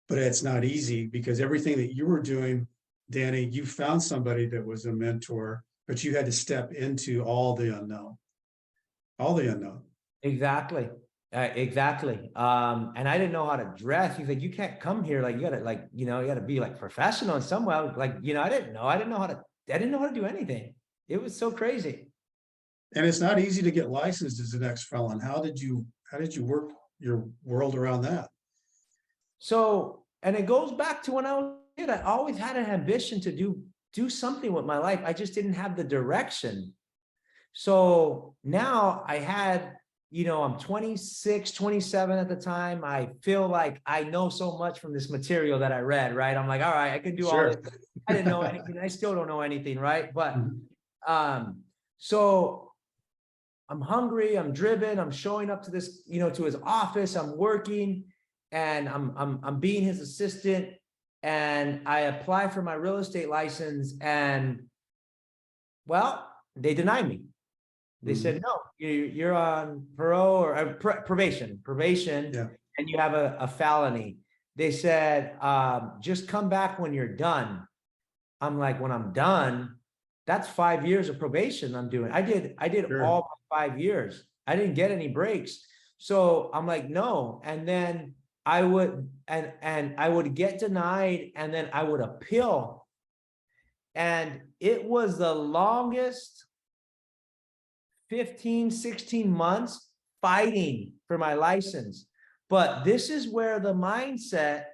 But it's not easy because everything that you were doing, Danny, you found somebody that was a mentor, but you had to step into all the unknown. Exactly. Exactly. And I didn't know how to dress. He's like, you can't come here. Like, you gotta, like, you know, you gotta be like professional in some way. Like, you know, I didn't know. I didn't know how to do anything. It was so crazy. And it's not easy to get licensed as an ex-felon. How did you work your world around that? So, and it goes back to when I was a kid. I always had an ambition to do something with my life. I just didn't have the direction. So now I had, you know, I'm 26, 27 at the time. I feel like I know so much from this material that I read, right? I'm like, all right, I can do all this. Sure. I didn't know anything. I still don't know anything, right? But so I'm hungry, I'm driven, I'm showing up to this, you know, to his office, I'm working, and I'm being his assistant, and I apply for my real estate license, and well, they denied me. They said, no, you're on parole or probation, Yeah. and you have a felony. They said, just come back when you're done. I'm like, when I'm done, that's 5 years of probation I'm doing. I did Sure. all 5 years. I didn't get any breaks. So I'm like, no. And then I would, and I would get denied, and then I would appeal. And it was the longest 15, 16 months fighting for my license. But this is where the mindset,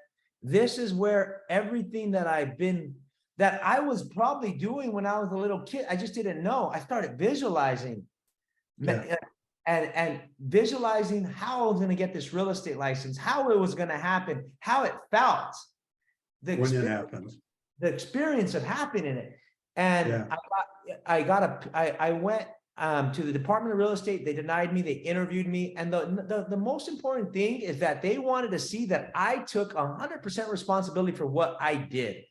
this is where everything that that I was probably doing when I was a little kid, I just didn't know. I started visualizing and visualizing how I was going to get this real estate license, how it was going to happen, how it felt. When it happened. The experience of happening it. And I went to the Department of Real Estate. They denied me. They interviewed me. And the most important thing is that they wanted to see that I took 100% responsibility for what I did.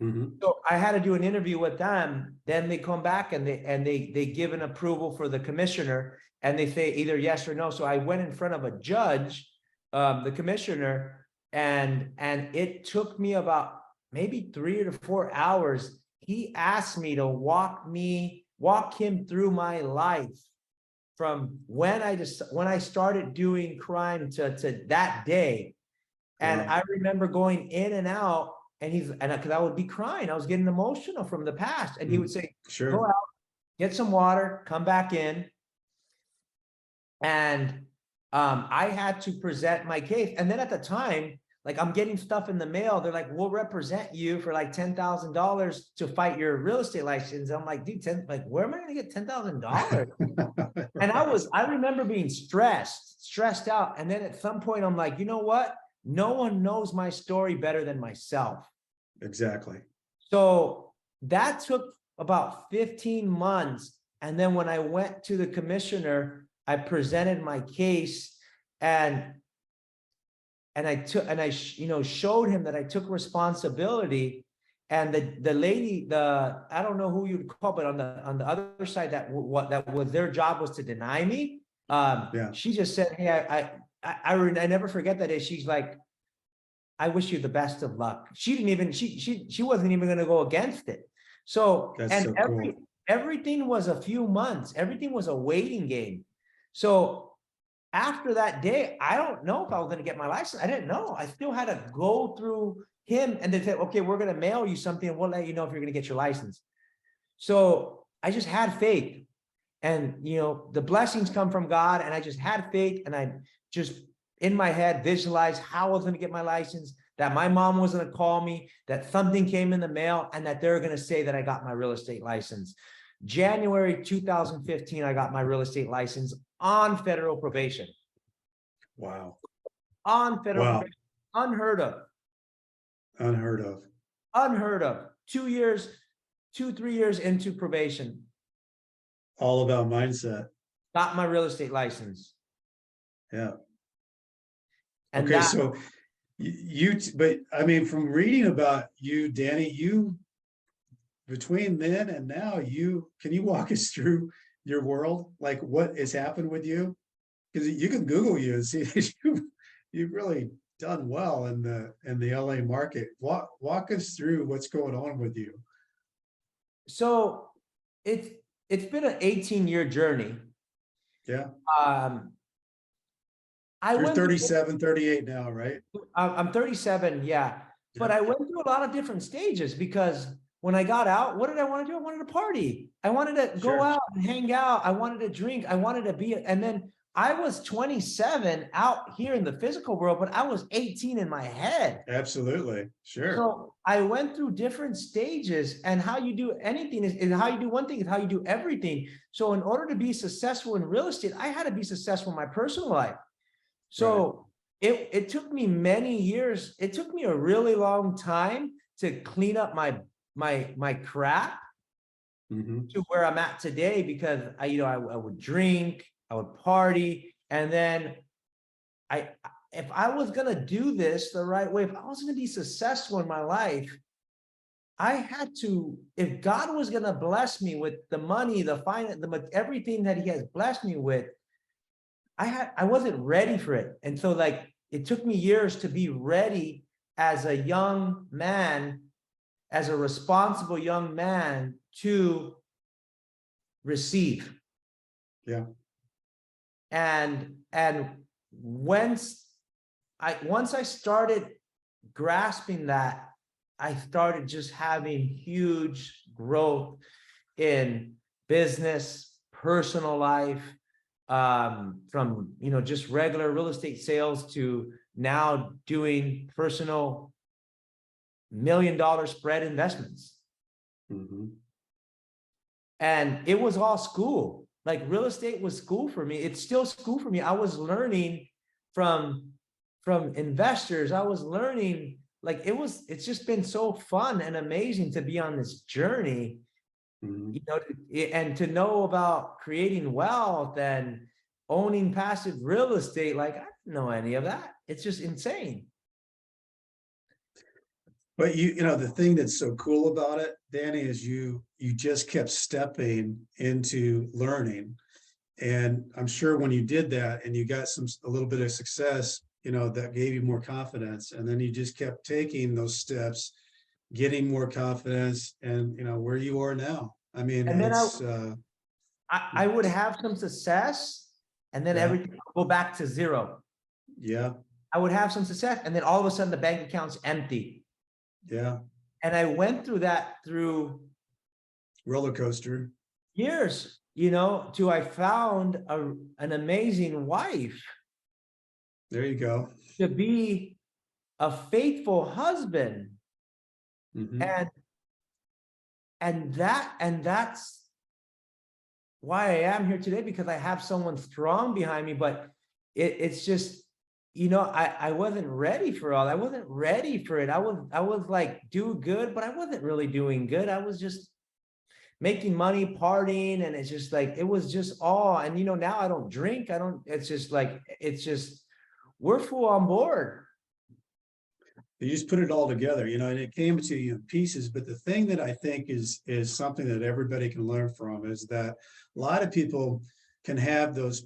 So I had to do an interview with them. Then they come back and they give an approval for the commissioner, and they say either yes or no. So I went in front of a judge, the commissioner, and it took me about maybe 3 to 4 hours. He asked me to walk him through my life from when I started doing crime to that day. And I remember going in and out, and because I would be crying, I was getting emotional from the past. And he would say, sure, go out, get some water, come back in. And I had to present my case. And then at the time, like, I'm getting stuff in the mail. They're like, we'll represent you for like $10,000 to fight your real estate license. I'm like, dude, where am I going to get $10,000? And I remember being stressed out. And then at some point I'm like, you know what? No one knows my story better than myself. Exactly. So that took about 15 months. And then when I went to the commissioner, I presented my case, and I showed him that I took responsibility. And the lady, I don't know who you'd call, but on the other side, that was their job was to deny me. She just said, hey, I never forget that day. She's like, I wish you the best of luck. She didn't even, she wasn't even going to go against it. So, everything was a few months. Everything was a waiting game. So after that day, I don't know if I was going to get my license. I didn't know. I still had to go through him, and they said, okay, we're going to mail you something, and we'll let you know if you're going to get your license. So I just had faith, and the blessings come from God. And I just had faith, and I just in my head visualized how I was going to get my license, that my mom was going to call me, that something came in the mail, and that they're going to say that I got my real estate license. January 2015, I got my real estate license on federal probation. Wow. On federal probation. Unheard of. Unheard of. Unheard of. 2 years, 3 years into probation. All about mindset. Got my real estate license. Yeah. And okay, so but I mean, from reading about you, Danny, between then and now, can you walk us through your world, like what has happened with you? Because you can Google you and see that you've really done well in the LA market. Walk us through what's going on with you. So it's been an 18-year journey. Yeah. You're 37, 38 now, right? I'm 37, yeah. But I went through a lot of different stages, because when I got out, what did I want to do? I wanted to party. I wanted to go out and hang out. I wanted to drink. I wanted to be, and then I was 27 out here in the physical world, but I was 18 in my head. Absolutely. Sure. So I went through different stages, and how you do anything is how you do one thing is how you do everything. So in order to be successful in real estate, I had to be successful in my personal life. So it took me many years. It took me a really long time to clean up my crap to where I'm at today, because I would drink, I would party, and then if I was gonna do this the right way, if I was gonna be successful in my life, I had to. If God was gonna bless me with the money, the finance, everything that He has blessed me with, I wasn't ready for it. And so, like, it took me years to be ready as a young man as a responsible young man to receive. Yeah. And once I started grasping that, I started just having huge growth in business, personal life, from, you know, just regular real estate sales to now doing personal $1 million spread investments. Mhm. And it was all school. Like real estate was school for me. It's still school for me. I was learning from investors. I was learning, like it's just been so fun and amazing to be on this journey, Mhm. you know, and to know about creating wealth and owning passive real estate. Like I didn't know any of that. It's just insane. But you know, the thing that's so cool about it, Danny, is you just kept stepping into learning. And I'm sure when you did that and you got a little bit of success, you know, that gave you more confidence. And then you just kept taking those steps, getting more confidence, and you know, where you are now. I mean, And then it's I would have some success, and then yeah, everything would go back to zero. yeah, I would have some success, and then all of a sudden the bank account's empty. yeah. And I went through that through Roller coaster. years, you know, till I found an amazing wife, There you go. to be a faithful husband. Mhm. And that's why I am here today, because I have someone strong behind me. But it's just, you know, I wasn't ready for all. I wasn't ready for it. I was like, do good, but I wasn't really doing good. I was just making money, partying, and it's just like, it was just all. And you know, now I don't drink. I don't. It's just like, it's just, we're full on board. You just put it all together, you know, and it came to you in pieces. But the thing that I think is something that everybody can learn from is that a lot of people can have those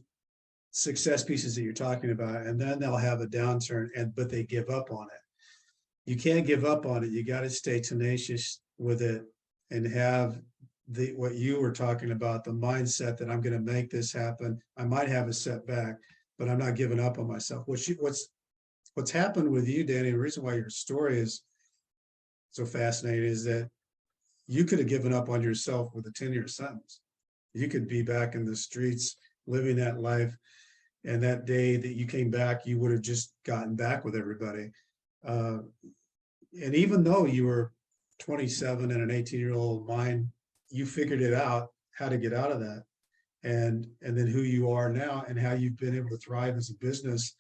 success pieces that you're talking about, and then they'll have a downturn, but they give up on it. You can't give up on it. You got to stay tenacious with it and have what you were talking about, the mindset that I'm going to make this happen. I might have a setback, but I'm not giving up on myself. What's happened with you, Danny, the reason why your story is so fascinating is that you could have given up on yourself with a 10-year sentence. You could be back in the streets living that life. And that day that you came back, you would have just gotten back with everybody. And even though you were 27 and an 18-year-old mind, you figured it out how to get out of that. And then who you are now and how you've been able to thrive as a business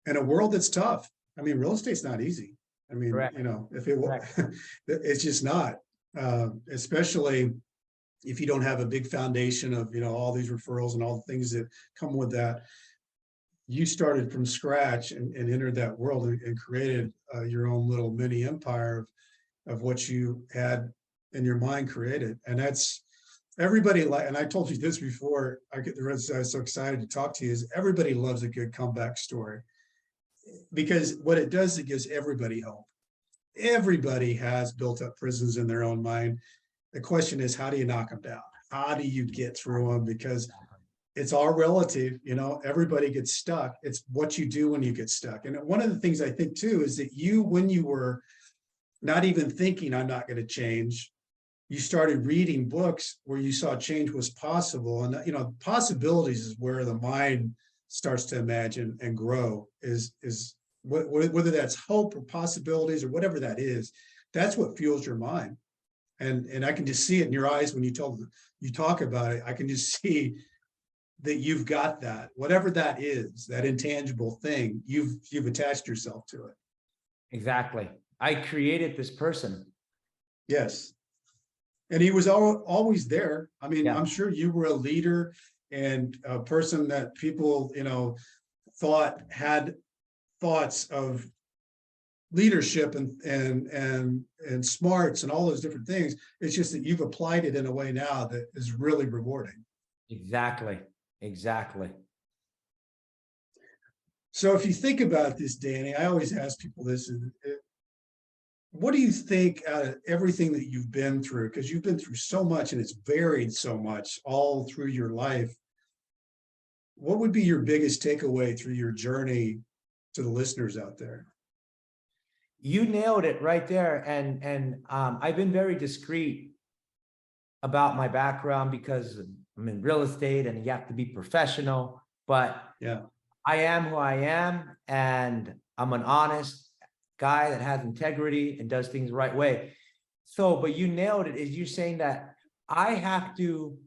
in a world that's tough. I mean, real estate's not easy. I mean, Correct. you know, if it was, Correct. it's just not, especially if you don't have a big foundation of, you know, all these referrals and all the things that come with that. You started from scratch and entered that world and created your own little mini empire of what you had in your mind created. And that's everybody like, and I told you this before I was so excited to talk to you, is everybody loves a good comeback story. Because what it does, it gives everybody hope. Everybody has built up prisons in their own mind. The question is, how do you knock them down? How do you get through them? Because it's all relative, you know, everybody gets stuck. It's what you do when you get stuck. And one of the things I think too is that when you were not even thinking I'm not going to change, you started reading books where you saw change was possible. And, you know, possibilities is where the mind starts to imagine and grow, is whether that's hope or possibilities or whatever that is, that's what fuels your mind. And I can just see it in your eyes when you talk about it. I can just see that you've got that, whatever that is, that intangible thing, you've attached yourself to it. Exactly. I created this person. Yes. And he was always there. I mean, Yeah. I'm sure you were a leader and a person that people, you know, had thoughts of leadership and smarts and all those different things. It's just that you've applied it in a way now that is really rewarding. Exactly. Exactly. So if you think about this, Danny, I always ask people this, what do you think out of everything that you've been through? Because you've been through so much and it's varied so much all through your life. What would be your biggest takeaway through your journey to the listeners out there? You nailed it right there. I've been very discreet about my background because I'm in real estate and you have to be professional, but Yeah, I am who I am, and I'm an honest guy that has integrity and does things the right way. So, but you nailed it, is you saying that I have to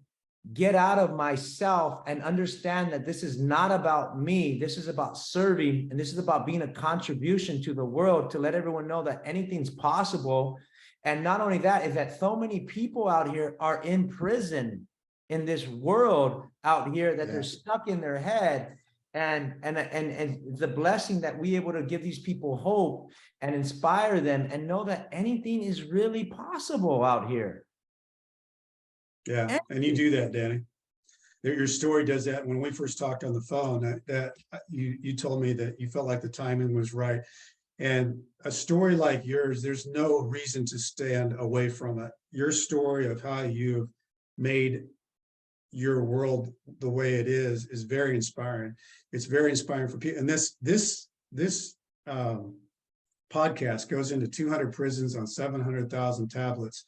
get out of myself and understand that this is not about me. This is about serving, and this is about being a contribution to the world, to let everyone know that anything's possible. And not only that, is that so many people out here are in prison in this world out here that they're stuck in their head. And the blessing that we able to give these people hope and inspire them and know that anything is really possible out here. yeah, and you do that, Danny. Your story does that. When we first talked on the phone, that you told me that you felt like the timing was right. And a story like yours, there's no reason to stand away from it. Your story of how you've made your world the way it is very inspiring. It's very inspiring for people. And this podcast goes into 200 prisons on 700,000 tablets.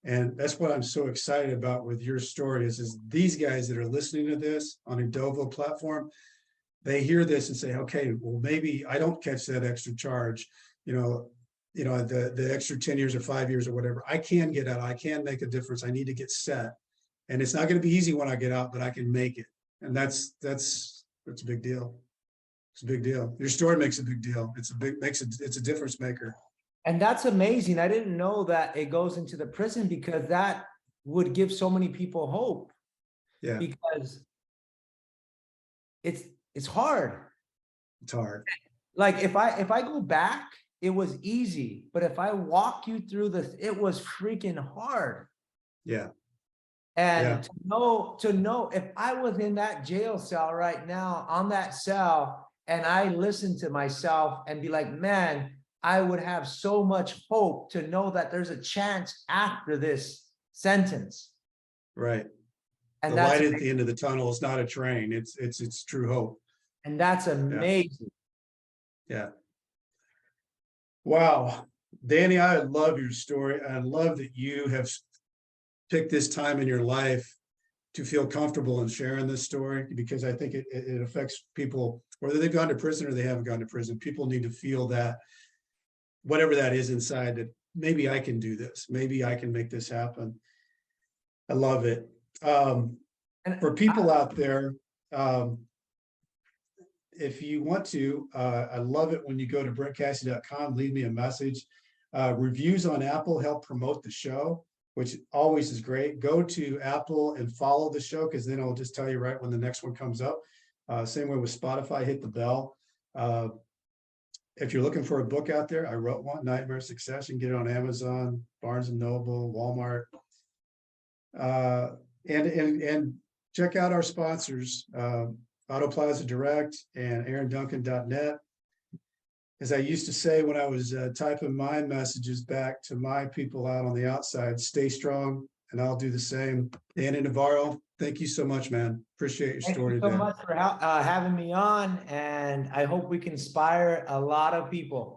And that's what I'm so excited about with your story is these guys that are listening to this on a Dovo platform, they hear this and say, okay, well, maybe I don't catch that extra charge, the extra 10 years or 5 years or whatever. I can get out. I can make a difference. I need to get set. And it's not going to be easy when I get out, but I can make it. And that's a big deal. It's a big deal. Your story makes a big deal. It's a difference maker. And that's amazing. I didn't know that it goes into the prison, because that would give so many people hope. Yeah. Because it's hard. It's hard. Like if I go back, it was easy. But if I walk you through this, it was freaking hard. Yeah. And to know if I was in that jail cell right now, on that cell, and I listened to myself and be like, man, I would have so much hope to know that there's a chance after this sentence. Right. And the that's light at the end of the tunnel is not a train. It's true hope. And that's amazing. Yeah. Wow. Danny, I love your story. I love that you have picked this time in your life to feel comfortable in sharing this story, because I think it affects people, whether they've gone to prison or they haven't gone to prison. People need to feel that, whatever that is inside, that maybe I can do this. Maybe I can make this happen. I love it. For people out there, if you want to, I love it when you go to brentcassidy.com, leave me a message. Reviews on Apple help promote the show, which always is great. Go to Apple and follow the show, because then it'll just tell you right when the next one comes up. Same way with Spotify, hit the bell. If you're looking for a book out there, I wrote one, Nightmare Success. You can get it on Amazon, Barnes & Noble, Walmart. And check out our sponsors, Auto Plaza Direct and AaronDuncan.net. As I used to say when I was typing my messages back to my people out on the outside, stay strong, and I'll do the same. Danny Navarro, thank you so much, man. Appreciate your story. Thank you so much for having me on, and I hope we can inspire a lot of people.